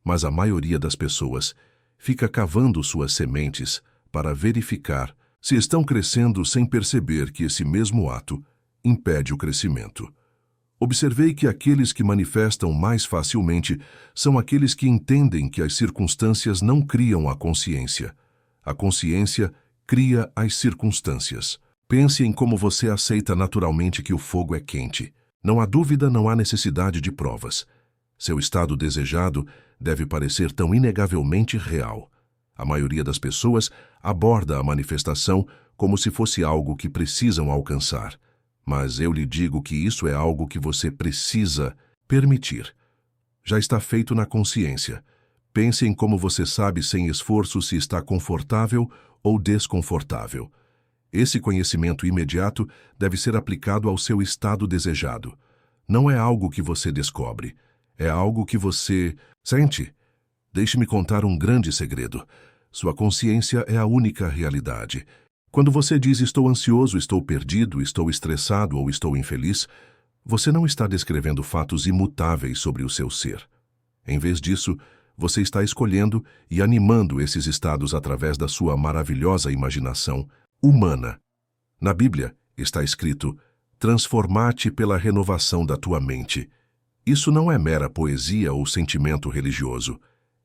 Mas a maioria das pessoas fica cavando suas sementes para verificar se estão crescendo sem perceber que esse mesmo ato impede o crescimento. Observei que aqueles que manifestam mais facilmente são aqueles que entendem que as circunstâncias não criam a consciência. A consciência cria as circunstâncias. Pense em como você aceita naturalmente que o fogo é quente. Não há dúvida, não há necessidade de provas. Seu estado desejado deve parecer tão inegavelmente real. A maioria das pessoas aborda a manifestação como se fosse algo que precisam alcançar. Mas eu lhe digo que isso é algo que você precisa permitir. Já está feito na consciência. Pense em como você sabe sem esforço se está confortável ou desconfortável. Esse conhecimento imediato deve ser aplicado ao seu estado desejado. Não é algo que você descobre, é algo que você sente. Deixe-me contar um grande segredo. Sua consciência é a única realidade. Quando você diz estou ansioso, estou perdido, estou estressado ou estou infeliz, você não está descrevendo fatos imutáveis sobre o seu ser. Em vez disso, você está escolhendo e animando esses estados através da sua maravilhosa imaginação humana. Na Bíblia está escrito: transformar-te pela renovação da tua mente. Isso não é mera poesia ou sentimento religioso.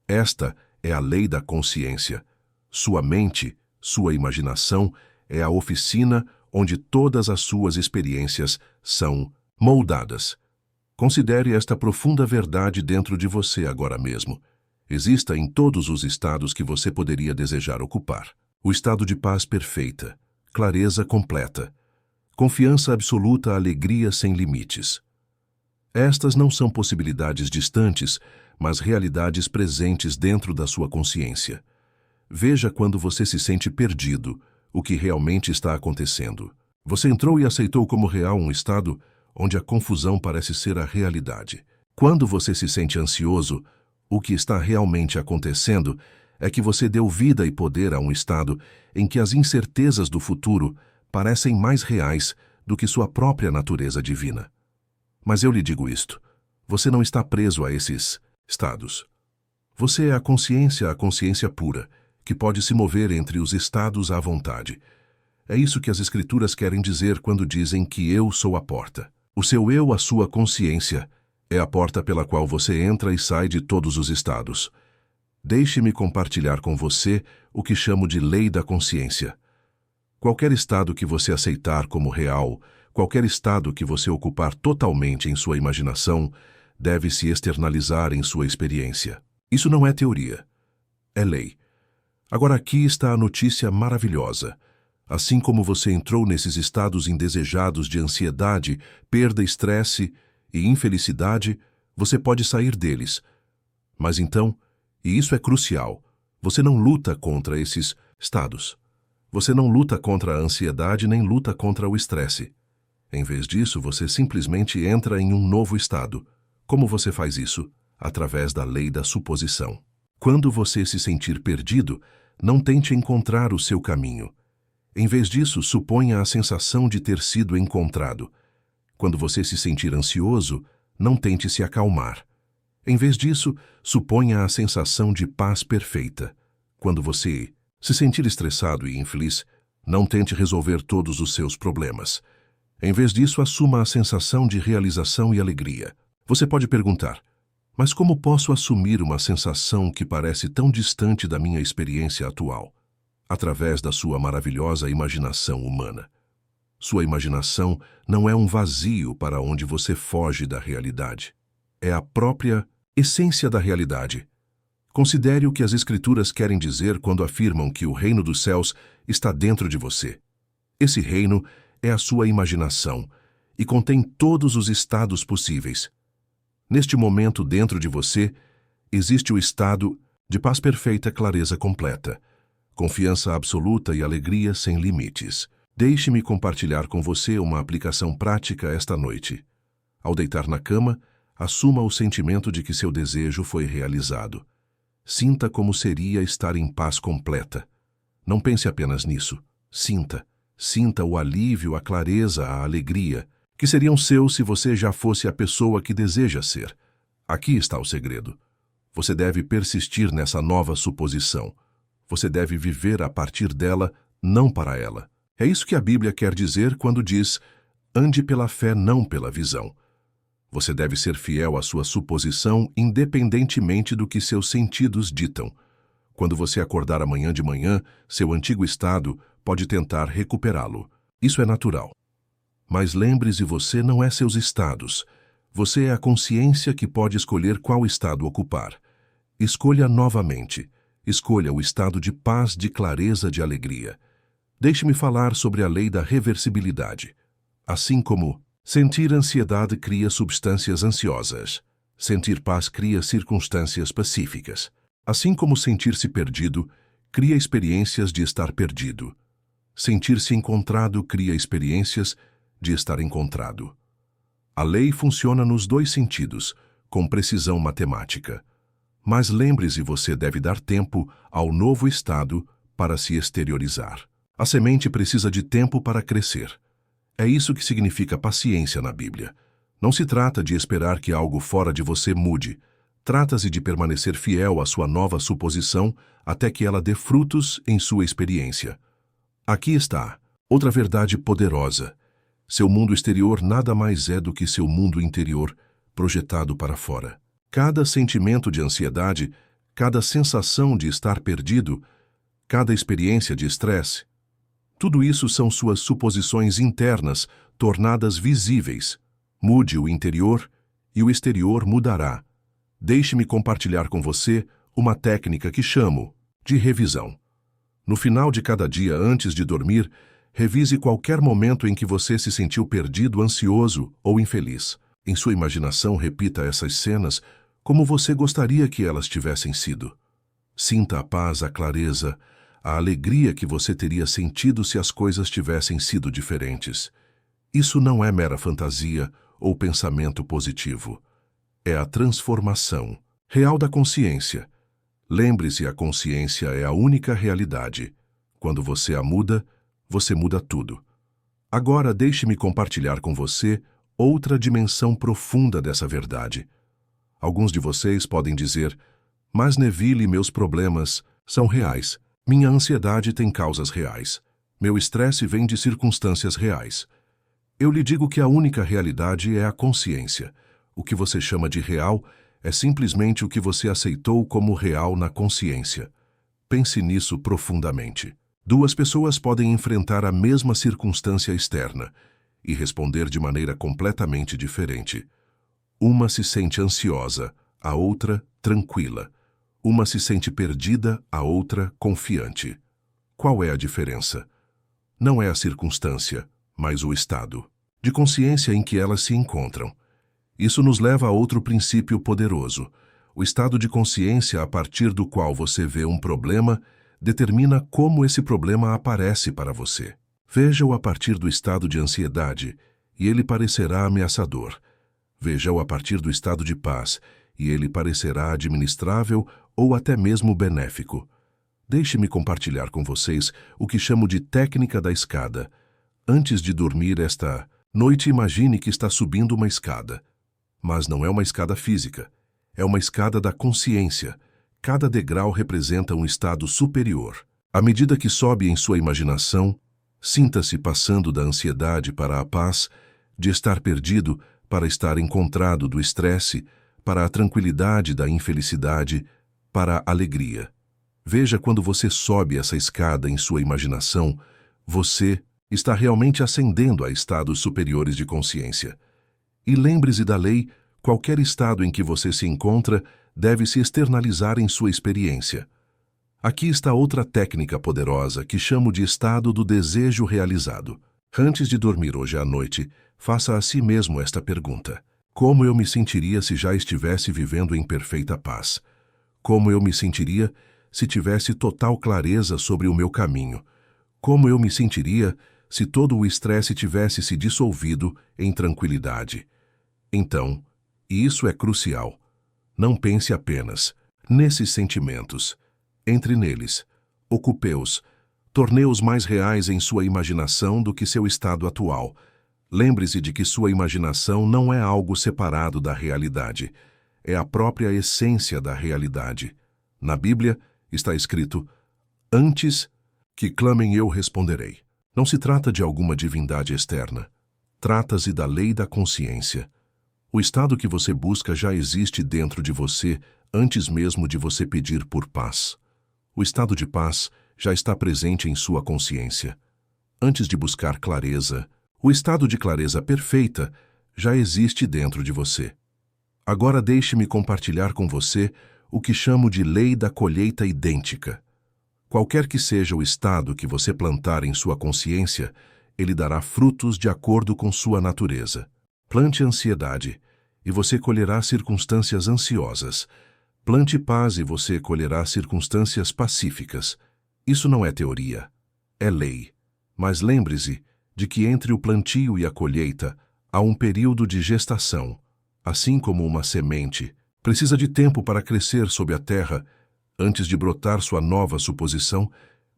Esta é a lei da consciência. Sua mente, sua imaginação, é a oficina onde todas as suas experiências são moldadas. Considere esta profunda verdade dentro de você agora mesmo. Exista em todos os estados que você poderia desejar ocupar. O estado de paz perfeita, clareza completa, confiança absoluta, alegria sem limites. Estas não são possibilidades distantes, mas realidades presentes dentro da sua consciência. Veja quando você se sente perdido, o que realmente está acontecendo. Você entrou e aceitou como real um estado onde a confusão parece ser a realidade. Quando você se sente ansioso, o que está realmente acontecendo é que você deu vida e poder a um estado em que as incertezas do futuro parecem mais reais do que sua própria natureza divina. Mas eu lhe digo isto: você não está preso a esses estados. Você é a consciência pura, que pode se mover entre os estados à vontade. É isso que as Escrituras querem dizer quando dizem que eu sou a porta. O seu eu, a sua consciência, é a porta pela qual você entra e sai de todos os estados. Deixe-me compartilhar com você o que chamo de lei da consciência. Qualquer estado que você aceitar como real, qualquer estado que você ocupar totalmente em sua imaginação, deve se externalizar em sua experiência. Isso não é teoria, é lei. Agora aqui está a notícia maravilhosa. Assim como você entrou nesses estados indesejados de ansiedade, perda, estresse e infelicidade, você pode sair deles. Mas então, e isso é crucial, você não luta contra esses estados. Você não luta contra a ansiedade nem luta contra o estresse. Em vez disso, você simplesmente entra em um novo estado. Como você faz isso? Através da lei da suposição. Quando você se sentir perdido, não tente encontrar o seu caminho. Em vez disso, suponha a sensação de ter sido encontrado. Quando você se sentir ansioso, não tente se acalmar. Em vez disso, suponha a sensação de paz perfeita. Quando você se sentir estressado e infeliz, não tente resolver todos os seus problemas. Em vez disso, assuma a sensação de realização e alegria. Você pode perguntar: mas como posso assumir uma sensação que parece tão distante da minha experiência atual? Através da sua maravilhosa imaginação humana. Sua imaginação não é um vazio para onde você foge da realidade. É a própria essência da realidade. Considere o que as Escrituras querem dizer quando afirmam que o reino dos céus está dentro de você. Esse reino é a sua imaginação e contém todos os estados possíveis. Neste momento, dentro de você, existe o estado de paz perfeita, clareza completa, confiança absoluta e alegria sem limites. Deixe-me compartilhar com você uma aplicação prática esta noite. Ao deitar na cama, assuma o sentimento de que seu desejo foi realizado. Sinta como seria estar em paz completa. Não pense apenas nisso. Sinta o alívio, a clareza, a alegria, que seriam seus se você já fosse a pessoa que deseja ser. Aqui está o segredo. Você deve persistir nessa nova suposição. Você deve viver a partir dela, não para ela. É isso que a Bíblia quer dizer quando diz: ande pela fé, não pela visão. Você deve ser fiel à sua suposição, independentemente do que seus sentidos ditam. Quando você acordar amanhã de manhã, seu antigo estado pode tentar recuperá-lo. Isso é natural. Mas lembre-se, você não é seus estados. Você é a consciência que pode escolher qual estado ocupar. Escolha novamente. Escolha o estado de paz, de clareza, de alegria. Deixe-me falar sobre a lei da reversibilidade. Assim como sentir ansiedade cria substâncias ansiosas, sentir paz cria circunstâncias pacíficas. Assim como sentir-se perdido cria experiências de estar perdido. Sentir-se encontrado cria experiências de estar encontrado. A lei funciona nos dois sentidos, com precisão matemática. Mas lembre-se, você deve dar tempo ao novo estado para se exteriorizar. A semente precisa de tempo para crescer. É isso que significa paciência na Bíblia. Não se trata de esperar que algo fora de você mude. Trata-se de permanecer fiel à sua nova suposição até que ela dê frutos em sua experiência. Aqui está outra verdade poderosa. Seu mundo exterior nada mais é do que seu mundo interior projetado para fora. Cada sentimento de ansiedade, cada sensação de estar perdido, cada experiência de estresse, tudo isso são suas suposições internas tornadas visíveis. Mude o interior e o exterior mudará. Deixe-me compartilhar com você uma técnica que chamo de revisão. No final de cada dia antes de dormir, revise qualquer momento em que você se sentiu perdido, ansioso ou infeliz. Em sua imaginação, repita essas cenas como você gostaria que elas tivessem sido. Sinta a paz, a clareza, a alegria que você teria sentido se as coisas tivessem sido diferentes. Isso não é mera fantasia ou pensamento positivo. É a transformação real da consciência. Lembre-se, a consciência é a única realidade. Quando você a muda, você muda tudo. Agora deixe-me compartilhar com você outra dimensão profunda dessa verdade. Alguns de vocês podem dizer, mas Neville, meus problemas são reais. Minha ansiedade tem causas reais. Meu estresse vem de circunstâncias reais. Eu lhe digo que a única realidade é a consciência. O que você chama de real é simplesmente o que você aceitou como real na consciência. Pense nisso profundamente. Duas pessoas podem enfrentar a mesma circunstância externa e responder de maneira completamente diferente. Uma se sente ansiosa, a outra tranquila. Uma se sente perdida, a outra confiante. Qual é a diferença? Não é a circunstância, mas o estado de consciência em que elas se encontram. Isso nos leva a outro princípio poderoso. O estado de consciência a partir do qual você vê um problema determina como esse problema aparece para você. Veja-o a partir do estado de ansiedade, e ele parecerá ameaçador. Veja-o a partir do estado de paz, e ele parecerá administrável ou até mesmo benéfico. Deixe-me compartilhar com vocês o que chamo de técnica da escada. Antes de dormir esta noite, imagine que está subindo uma escada. Mas não é uma escada física, é uma escada da consciência. Cada degrau representa um estado superior. À medida que sobe em sua imaginação, sinta-se passando da ansiedade para a paz, de estar perdido para estar encontrado, do estresse para a tranquilidade, da infelicidade para a alegria. Veja, quando você sobe essa escada em sua imaginação, você está realmente ascendendo a estados superiores de consciência. E lembre-se da lei, qualquer estado em que você se encontra deve se externalizar em sua experiência. Aqui está outra técnica poderosa que chamo de estado do desejo realizado. Antes de dormir hoje à noite, faça a si mesmo esta pergunta. Como eu me sentiria se já estivesse vivendo em perfeita paz? Como eu me sentiria se tivesse total clareza sobre o meu caminho? Como eu me sentiria se todo o estresse tivesse se dissolvido em tranquilidade? Então, e isso é crucial, não pense apenas nesses sentimentos. Entre neles, ocupe-os, torne-os mais reais em sua imaginação do que seu estado atual. Lembre-se de que sua imaginação não é algo separado da realidade, é a própria essência da realidade. Na Bíblia está escrito, antes que clamem eu responderei. Não se trata de alguma divindade externa, trata-se da lei da consciência. O estado que você busca já existe dentro de você antes mesmo de você pedir por paz. O estado de paz já está presente em sua consciência. Antes de buscar clareza, o estado de clareza perfeita já existe dentro de você. Agora deixe-me compartilhar com você o que chamo de lei da colheita idêntica. Qualquer que seja o estado que você plantar em sua consciência, ele dará frutos de acordo com sua natureza. Plante ansiedade, e você colherá circunstâncias ansiosas. Plante paz e você colherá circunstâncias pacíficas. Isso não é teoria, é lei. Mas lembre-se de que entre o plantio e a colheita há um período de gestação. Assim como uma semente precisa de tempo para crescer sob a terra, antes de brotar sua nova suposição,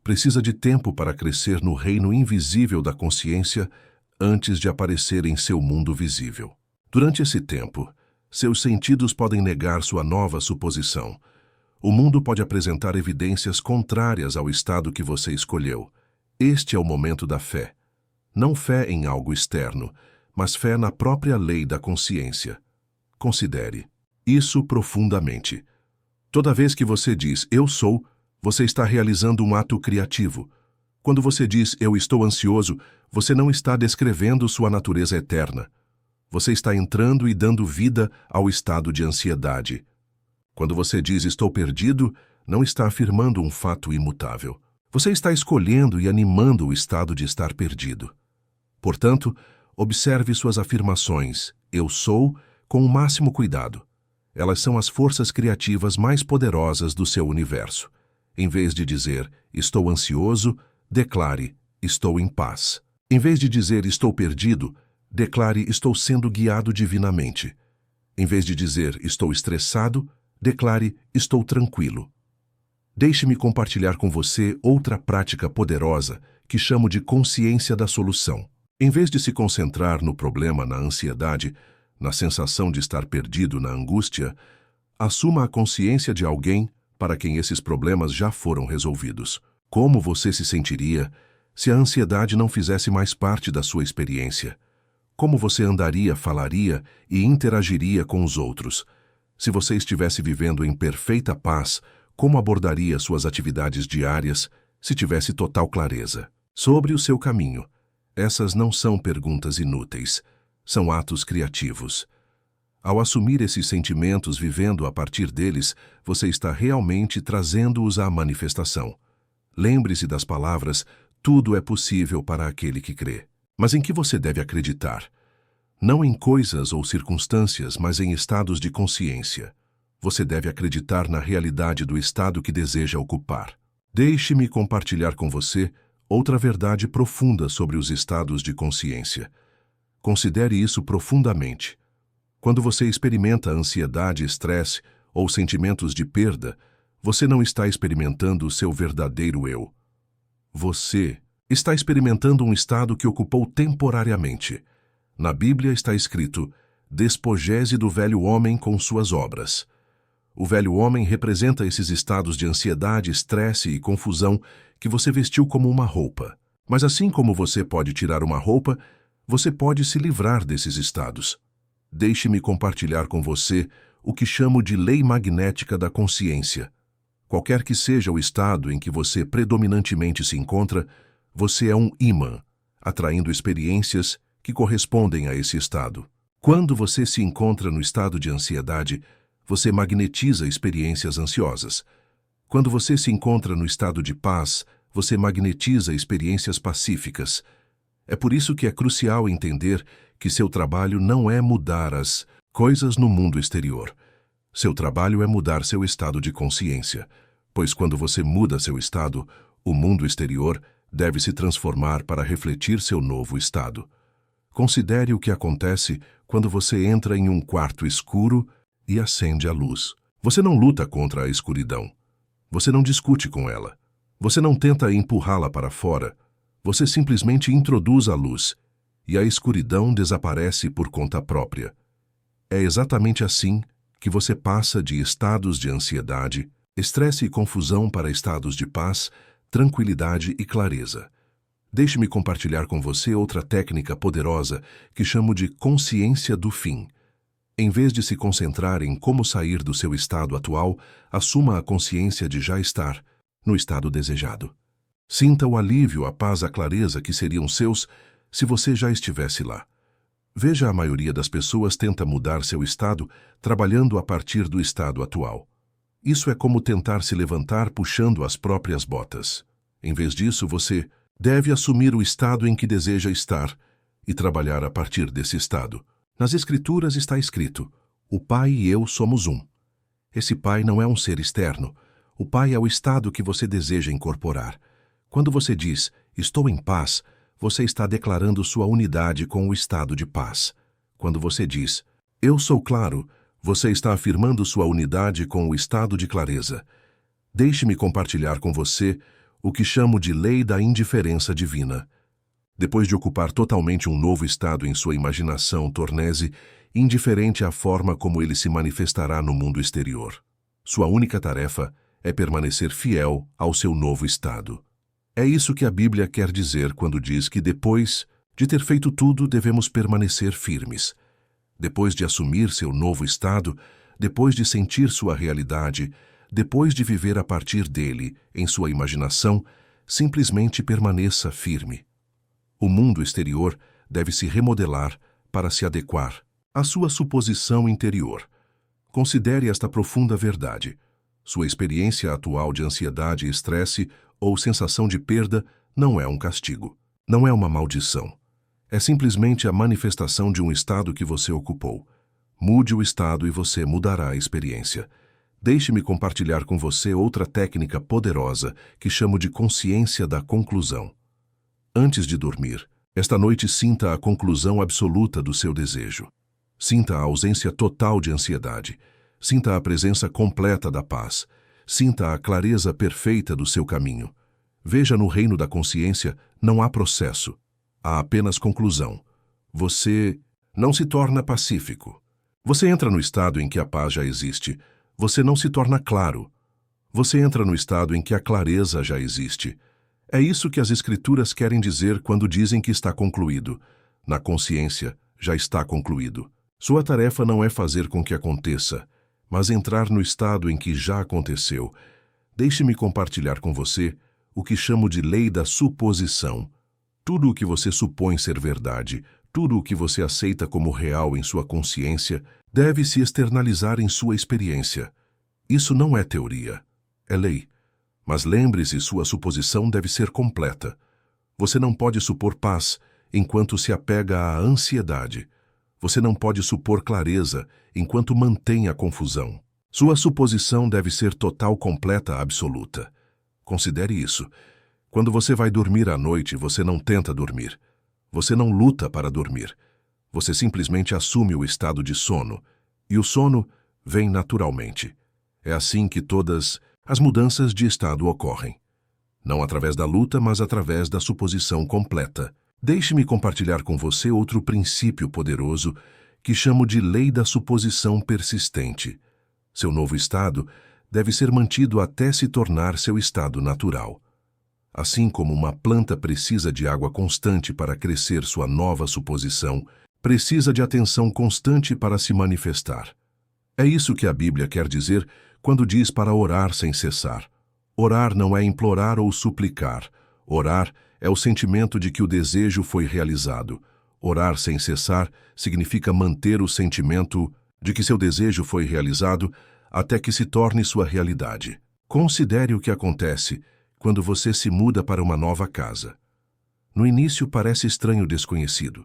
precisa de tempo para crescer no reino invisível da consciência antes de aparecer em seu mundo visível. Durante esse tempo, seus sentidos podem negar sua nova suposição. O mundo pode apresentar evidências contrárias ao estado que você escolheu. Este é o momento da fé. Não fé em algo externo, mas fé na própria lei da consciência. Considere isso profundamente. Toda vez que você diz "eu sou", você está realizando um ato criativo. Quando você diz "eu estou ansioso", você não está descrevendo sua natureza eterna. Você está entrando e dando vida ao estado de ansiedade. Quando você diz estou perdido, não está afirmando um fato imutável. Você está escolhendo e animando o estado de estar perdido. Portanto, observe suas afirmações, eu sou, com o máximo cuidado. Elas são as forças criativas mais poderosas do seu universo. Em vez de dizer, estou ansioso, declare, estou em paz. Em vez de dizer, estou perdido, declare, estou sendo guiado divinamente. Em vez de dizer, estou estressado, declare, estou tranquilo. Deixe-me compartilhar com você outra prática poderosa que chamo de consciência da solução. Em vez de se concentrar no problema, na ansiedade, na sensação de estar perdido, na angústia, assuma a consciência de alguém para quem esses problemas já foram resolvidos. Como você se sentiria se a ansiedade não fizesse mais parte da sua experiência? Como você andaria, falaria e interagiria com os outros? Se você estivesse vivendo em perfeita paz, como abordaria suas atividades diárias se tivesse total clareza sobre o seu caminho? Essas não são perguntas inúteis, são atos criativos. Ao assumir esses sentimentos, vivendo a partir deles, você está realmente trazendo-os à manifestação. Lembre-se das palavras, tudo é possível para aquele que crê. Mas em que você deve acreditar? Não em coisas ou circunstâncias, mas em estados de consciência. Você deve acreditar na realidade do estado que deseja ocupar. Deixe-me compartilhar com você outra verdade profunda sobre os estados de consciência. Considere isso profundamente. Quando você experimenta ansiedade, estresse ou sentimentos de perda, você não está experimentando o seu verdadeiro eu. Você está experimentando um estado que ocupou temporariamente. Na Bíblia está escrito, despojeze do velho homem com suas obras. O velho homem representa esses estados de ansiedade, estresse e confusão que você vestiu como uma roupa. Mas assim como você pode tirar uma roupa, você pode se livrar desses estados. Deixe-me compartilhar com você o que chamo de lei magnética da consciência. Qualquer que seja o estado em que você predominantemente se encontra, você é um ímã, atraindo experiências que correspondem a esse estado. Quando você se encontra no estado de ansiedade, você magnetiza experiências ansiosas. Quando você se encontra no estado de paz, você magnetiza experiências pacíficas. É por isso que é crucial entender que seu trabalho não é mudar as coisas no mundo exterior. Seu trabalho é mudar seu estado de consciência, pois quando você muda seu estado, o mundo exterior deve se transformar para refletir seu novo estado. Considere o que acontece quando você entra em um quarto escuro e acende a luz. Você não luta contra a escuridão. Você não discute com ela. Você não tenta empurrá-la para fora. Você simplesmente introduz a luz e a escuridão desaparece por conta própria. É exatamente assim que você passa de estados de ansiedade, estresse e confusão para estados de paz, tranquilidade e clareza. Deixe-me compartilhar com você outra técnica poderosa que chamo de consciência do fim. Em vez de se concentrar em como sair do seu estado atual, assuma a consciência de já estar no estado desejado. Sinta o alívio, a paz, a clareza que seriam seus se você já estivesse lá. Veja, a maioria das pessoas tenta mudar seu estado trabalhando a partir do estado atual. Isso é como tentar se levantar puxando as próprias botas. Em vez disso, você deve assumir o estado em que deseja estar e trabalhar a partir desse estado. Nas Escrituras está escrito, o Pai e eu somos um. Esse Pai não é um ser externo. O Pai é o estado que você deseja incorporar. Quando você diz, estou em paz, você está declarando sua unidade com o estado de paz. Quando você diz, eu sou claro, você está afirmando sua unidade com o estado de clareza. Deixe-me compartilhar com você o que chamo de lei da indiferença divina. Depois de ocupar totalmente um novo estado em sua imaginação, torne-se indiferente à forma como ele se manifestará no mundo exterior. Sua única tarefa é permanecer fiel ao seu novo estado. É isso que a Bíblia quer dizer quando diz que depois de ter feito tudo, devemos permanecer firmes. Depois de assumir seu novo estado, depois de sentir sua realidade, depois de viver a partir dele, em sua imaginação, simplesmente permaneça firme. O mundo exterior deve se remodelar para se adequar A sua suposição interior. Considere esta profunda verdade. Sua experiência atual de ansiedade, estresse ou sensação de perda não é um castigo. Não é uma maldição. É simplesmente a manifestação de um estado que você ocupou. Mude o estado e você mudará a experiência. Deixe-me compartilhar com você outra técnica poderosa que chamo de consciência da conclusão. Antes de dormir, esta noite sinta a conclusão absoluta do seu desejo. Sinta a ausência total de ansiedade. Sinta a presença completa da paz. Sinta a clareza perfeita do seu caminho. Veja, no reino da consciência não há processo. Há apenas conclusão. Você não se torna pacífico. Você entra no estado em que a paz já existe. Você não se torna claro. Você entra no estado em que a clareza já existe. É isso que as Escrituras querem dizer quando dizem que está concluído. Na consciência, já está concluído. Sua tarefa não é fazer com que aconteça, mas entrar no estado em que já aconteceu. Deixe-me compartilhar com você o que chamo de lei da suposição. Tudo o que você supõe ser verdade, tudo o que você aceita como real em sua consciência, deve se externalizar em sua experiência. Isso não é teoria, é lei. Mas lembre-se, sua suposição deve ser completa. Você não pode supor paz enquanto se apega à ansiedade. Você não pode supor clareza enquanto mantém a confusão. Sua suposição deve ser total, completa, absoluta. Considere isso. Quando você vai dormir à noite, você não tenta dormir. Você não luta para dormir. Você simplesmente assume o estado de sono. E o sono vem naturalmente. É assim que todas as mudanças de estado ocorrem. Não através da luta, mas através da suposição completa. Deixe-me compartilhar com você outro princípio poderoso que chamo de lei da suposição persistente. Seu novo estado deve ser mantido até se tornar seu estado natural. Assim como uma planta precisa de água constante para crescer, sua nova suposição precisa de atenção constante para se manifestar. É isso que a Bíblia quer dizer quando diz para orar sem cessar. Orar não é implorar ou suplicar. Orar é o sentimento de que o desejo foi realizado. Orar sem cessar significa manter o sentimento de que seu desejo foi realizado até que se torne sua realidade. Considere o que acontece quando você se muda para uma nova casa. No início parece estranho o desconhecido,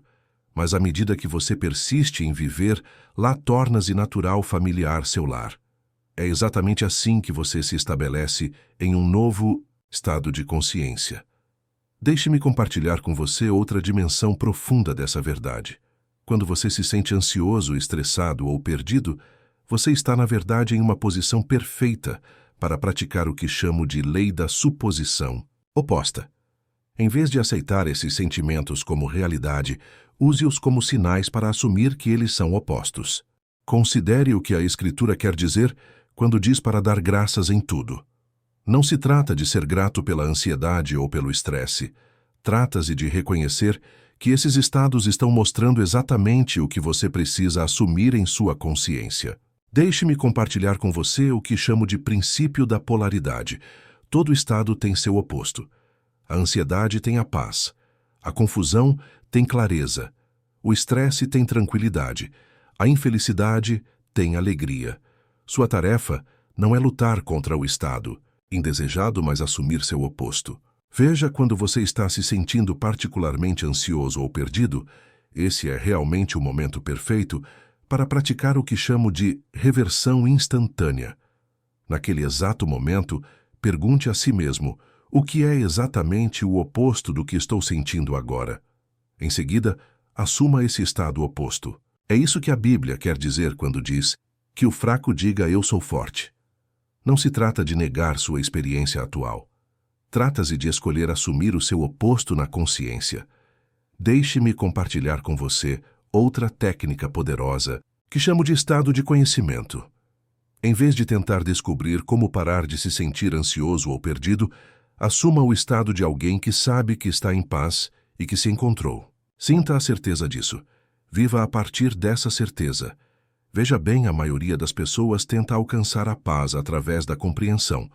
mas à medida que você persiste em viver, lá torna-se natural, familiar seu lar. É exatamente assim que você se estabelece em um novo estado de consciência. Deixe-me compartilhar com você outra dimensão profunda dessa verdade. Quando você se sente ansioso, estressado ou perdido, você está, na verdade, em uma posição perfeita para praticar o que chamo de lei da suposição oposta. Em vez de aceitar esses sentimentos como realidade, use-os como sinais para assumir que eles são opostos. Considere o que a Escritura quer dizer quando diz para dar graças em tudo. Não se trata de ser grato pela ansiedade ou pelo estresse. Trata-se de reconhecer que esses estados estão mostrando exatamente o que você precisa assumir em sua consciência. Deixe-me compartilhar com você o que chamo de princípio da polaridade. Todo estado tem seu oposto. A ansiedade tem a paz. A confusão tem clareza. O estresse tem tranquilidade. A infelicidade tem alegria. Sua tarefa não é lutar contra o estado indesejado, mas assumir seu oposto. Veja, quando você está se sentindo particularmente ansioso ou perdido, esse é realmente o momento perfeito para praticar o que chamo de reversão instantânea. Naquele exato momento, pergunte a si mesmo: o que é exatamente o oposto do que estou sentindo agora? Em seguida, assuma esse estado oposto. É isso que a Bíblia quer dizer quando diz que o fraco diga eu sou forte. Não se trata de negar sua experiência atual. Trata-se de escolher assumir o seu oposto na consciência. Deixe-me compartilhar com você outra técnica poderosa que chamo de estado de conhecimento. Em vez de tentar descobrir como parar de se sentir ansioso ou perdido, assuma o estado de alguém que sabe que está em paz e que se encontrou. Sinta a certeza disso. Viva a partir dessa certeza. Veja bem, a maioria das pessoas tenta alcançar a paz através da compreensão.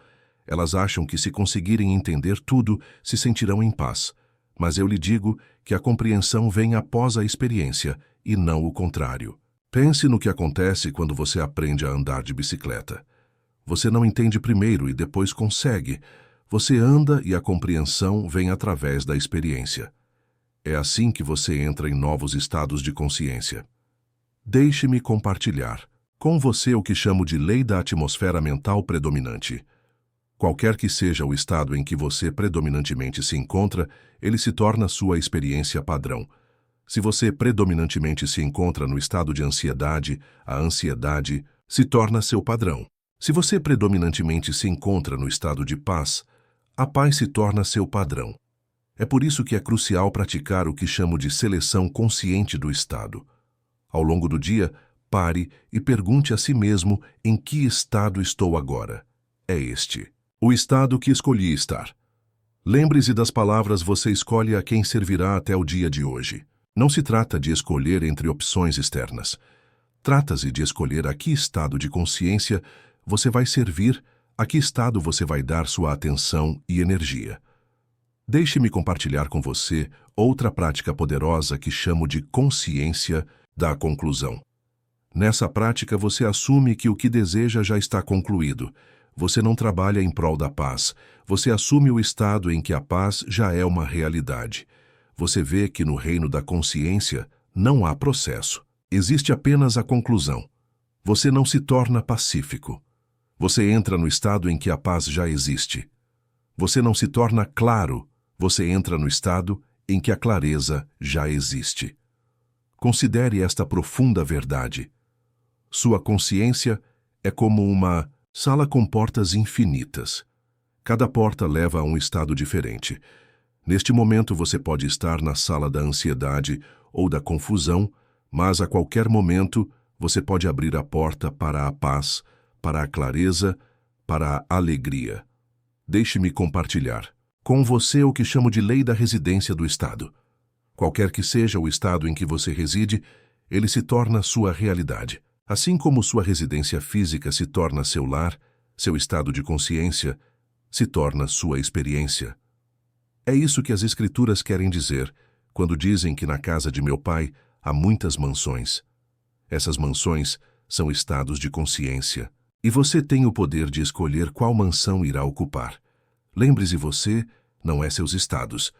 Elas acham que se conseguirem entender tudo, se sentirão em paz. Mas eu lhe digo que a compreensão vem após a experiência, e não o contrário. Pense no que acontece quando você aprende a andar de bicicleta. Você não entende primeiro e depois consegue. Você anda e a compreensão vem através da experiência. É assim que você entra em novos estados de consciência. Deixe-me compartilhar com você o que chamo de lei da atmosfera mental predominante. Qualquer que seja o estado em que você predominantemente se encontra, ele se torna sua experiência padrão. Se você predominantemente se encontra no estado de ansiedade, a ansiedade se torna seu padrão. Se você predominantemente se encontra no estado de paz, a paz se torna seu padrão. É por isso que é crucial praticar o que chamo de seleção consciente do estado. Ao longo do dia, pare e pergunte a si mesmo em que estado estou agora. É este, o estado que escolhi estar. Lembre-se das palavras você escolhe a quem servirá até o dia de hoje. Não se trata de escolher entre opções externas. Trata-se de escolher a que estado de consciência você vai servir, a que estado você vai dar sua atenção e energia. Deixe-me compartilhar com você outra prática poderosa que chamo de consciência da conclusão. Nessa prática você assume que o que deseja já está concluído. Você não trabalha em prol da paz. Você assume o estado em que a paz já é uma realidade. Você vê que no reino da consciência não há processo. Existe apenas a conclusão. Você não se torna pacífico. Você entra no estado em que a paz já existe. Você não se torna claro. Você entra no estado em que a clareza já existe. Considere esta profunda verdade. Sua consciência é como uma sala com portas infinitas. Cada porta leva a um estado diferente. Neste momento você pode estar na sala da ansiedade ou da confusão, mas a qualquer momento você pode abrir a porta para a paz, para a clareza, para a alegria. Deixe-me compartilhar com você o que chamo de lei da residência do estado. Qualquer que seja o estado em que você reside, ele se torna sua realidade. Assim como sua residência física se torna seu lar, seu estado de consciência se torna sua experiência. É isso que as Escrituras querem dizer quando dizem que na casa de meu Pai há muitas mansões. Essas mansões são estados de consciência, e você tem o poder de escolher qual mansão irá ocupar. Lembre-se, você não é seus estados.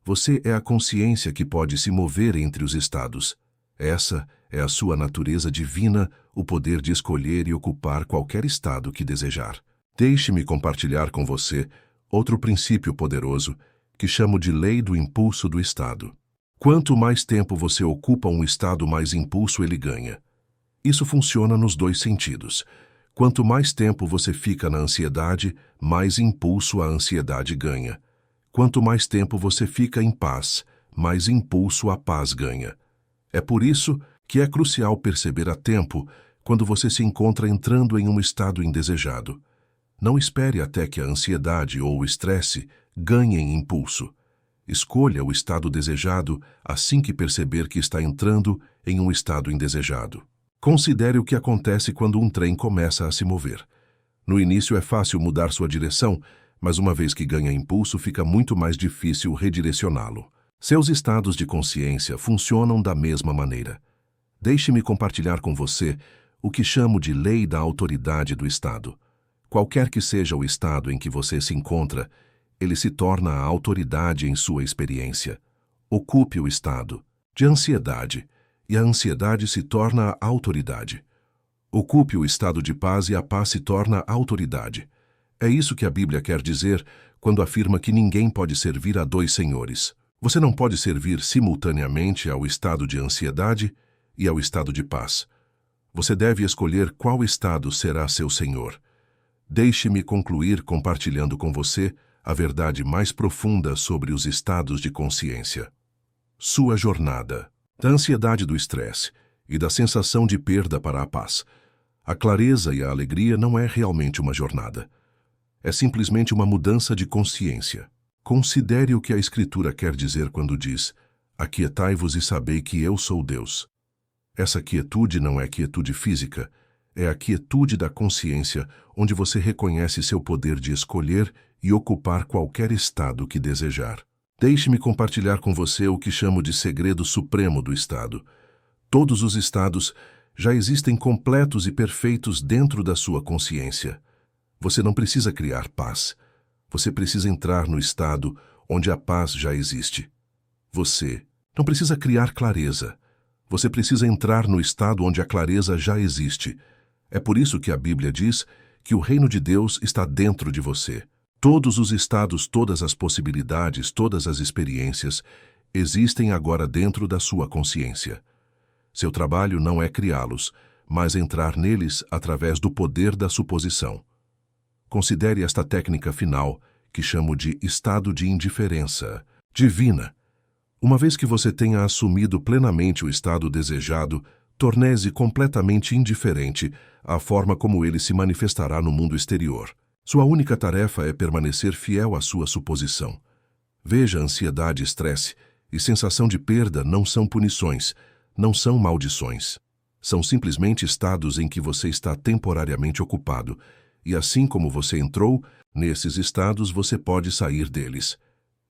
Você é a consciência que pode se mover entre os estados. Essa é a sua natureza divina, o poder de escolher e ocupar qualquer estado que desejar. Deixe-me compartilhar com você outro princípio poderoso que chamo de lei do impulso do estado. Quanto mais tempo você ocupa um estado, mais impulso ele ganha. Isso funciona nos dois sentidos. Quanto mais tempo você fica na ansiedade, mais impulso a ansiedade ganha. Quanto mais tempo você fica em paz, mais impulso a paz ganha. É por isso que é crucial perceber a tempo quando você se encontra entrando em um estado indesejado. Não espere até que a ansiedade ou o estresse ganhem impulso. Escolha o estado desejado assim que perceber que está entrando em um estado indesejado. Considere o que acontece quando um trem começa a se mover. No início é fácil mudar sua direção, mas uma vez que ganha impulso, fica muito mais difícil redirecioná-lo. Seus estados de consciência funcionam da mesma maneira. Deixe-me compartilhar com você o que chamo de lei da autoridade do estado. Qualquer que seja o estado em que você se encontra, ele se torna a autoridade em sua experiência. Ocupe o estado de ansiedade, e a ansiedade se torna a autoridade. Ocupe o estado de paz e a paz se torna a autoridade. É isso que a Bíblia quer dizer quando afirma que ninguém pode servir a dois senhores. Você não pode servir simultaneamente ao estado de ansiedade e ao estado de paz. Você deve escolher qual estado será seu senhor. Deixe-me concluir compartilhando com você a verdade mais profunda sobre os estados de consciência. Sua jornada, da ansiedade do estresse e da sensação de perda para a paz. A clareza e a alegria não é realmente uma jornada. É simplesmente uma mudança de consciência. Considere o que a Escritura quer dizer quando diz: aquietai-vos e sabei que eu sou Deus. Essa quietude não é quietude física, é a quietude da consciência, onde você reconhece seu poder de escolher e ocupar qualquer estado que desejar. Deixe-me compartilhar com você o que chamo de segredo supremo do estado. Todos os estados já existem completos e perfeitos dentro da sua consciência. Você não precisa criar paz. Você precisa entrar no estado onde a paz já existe. Você não precisa criar clareza. Você precisa entrar no estado onde a clareza já existe. É por isso que a Bíblia diz que o reino de Deus está dentro de você. Todos os estados, todas as possibilidades, todas as experiências existem agora dentro da sua consciência. Seu trabalho não é criá-los, mas entrar neles através do poder da suposição. Considere esta técnica final, que chamo de estado de indiferença divina. Uma vez que você tenha assumido plenamente o estado desejado, torne-se completamente indiferente à forma como ele se manifestará no mundo exterior. Sua única tarefa é permanecer fiel à sua suposição. Veja, ansiedade, estresse e sensação de perda não são punições, não são maldições. São simplesmente estados em que você está temporariamente ocupado, e assim como você entrou, nesses estados você pode sair deles.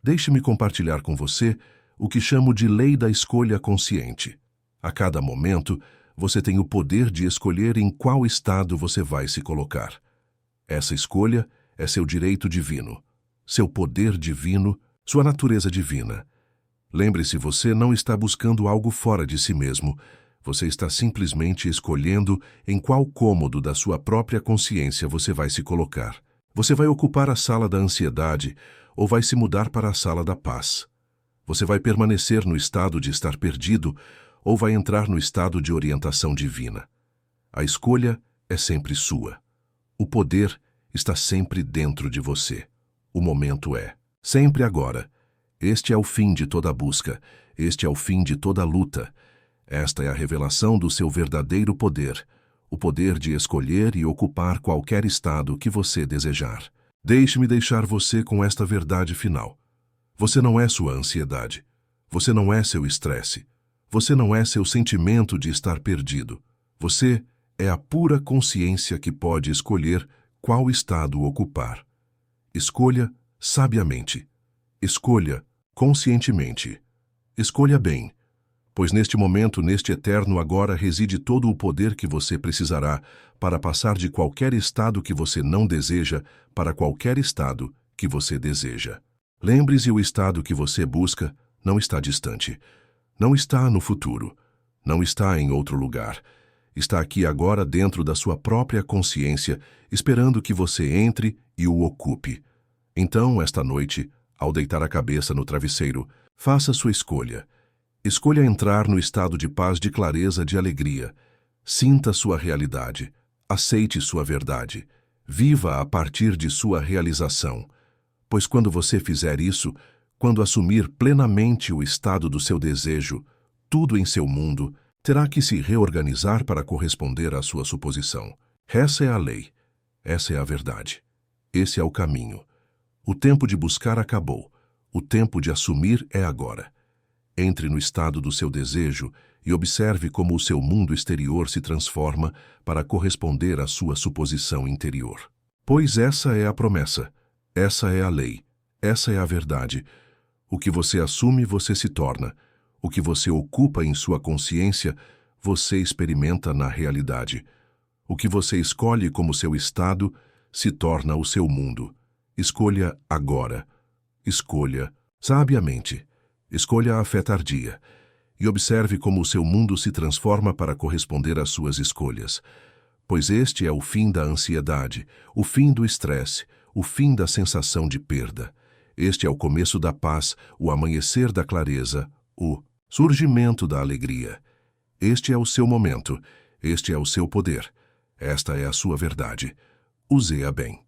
Deixe-me compartilhar com você o que chamo de lei da escolha consciente. A cada momento, você tem o poder de escolher em qual estado você vai se colocar. Essa escolha é seu direito divino, seu poder divino, sua natureza divina. Lembre-se, você não está buscando algo fora de si mesmo. Você está simplesmente escolhendo em qual cômodo da sua própria consciência você vai se colocar. Você vai ocupar a sala da ansiedade ou vai se mudar para a sala da paz. Você vai permanecer no estado de estar perdido ou vai entrar no estado de orientação divina. A escolha é sempre sua. O poder está sempre dentro de você. O momento é sempre agora. Este é o fim de toda busca. Este é o fim de toda luta. Esta é a revelação do seu verdadeiro poder, o poder de escolher e ocupar qualquer estado que você desejar. Deixe-me deixar você com esta verdade final. Você não é sua ansiedade. Você não é seu estresse. Você não é seu sentimento de estar perdido. Você é a pura consciência que pode escolher qual estado ocupar. Escolha sabiamente. Escolha conscientemente. Escolha bem, pois neste momento, neste eterno agora, reside todo o poder que você precisará para passar de qualquer estado que você não deseja para qualquer estado que você deseja. Lembre-se, o estado que você busca não está distante, não está no futuro, não está em outro lugar. Está aqui agora dentro da sua própria consciência, esperando que você entre e o ocupe. Então, esta noite, ao deitar a cabeça no travesseiro, faça sua escolha. Escolha entrar no estado de paz, de clareza, de alegria. Sinta sua realidade. Aceite sua verdade. Viva a partir de sua realização. Pois quando você fizer isso, quando assumir plenamente o estado do seu desejo, tudo em seu mundo terá que se reorganizar para corresponder à sua suposição. Essa é a lei. Essa é a verdade. Esse é o caminho. O tempo de buscar acabou. O tempo de assumir é agora. Entre no estado do seu desejo e observe como o seu mundo exterior se transforma para corresponder à sua suposição interior. Pois essa é a promessa. Essa é a lei. Essa é a verdade. O que você assume, você se torna. O que você ocupa em sua consciência, você experimenta na realidade. O que você escolhe como seu estado, se torna o seu mundo. Escolha agora. Escolha sabiamente. Escolha a fé tardia. E observe como o seu mundo se transforma para corresponder às suas escolhas. Pois este é o fim da ansiedade, o fim do estresse, o fim da sensação de perda. Este é o começo da paz, o amanhecer da clareza, o surgimento da alegria. Este é o seu momento, este é o seu poder. Esta é a sua verdade. Use-a bem.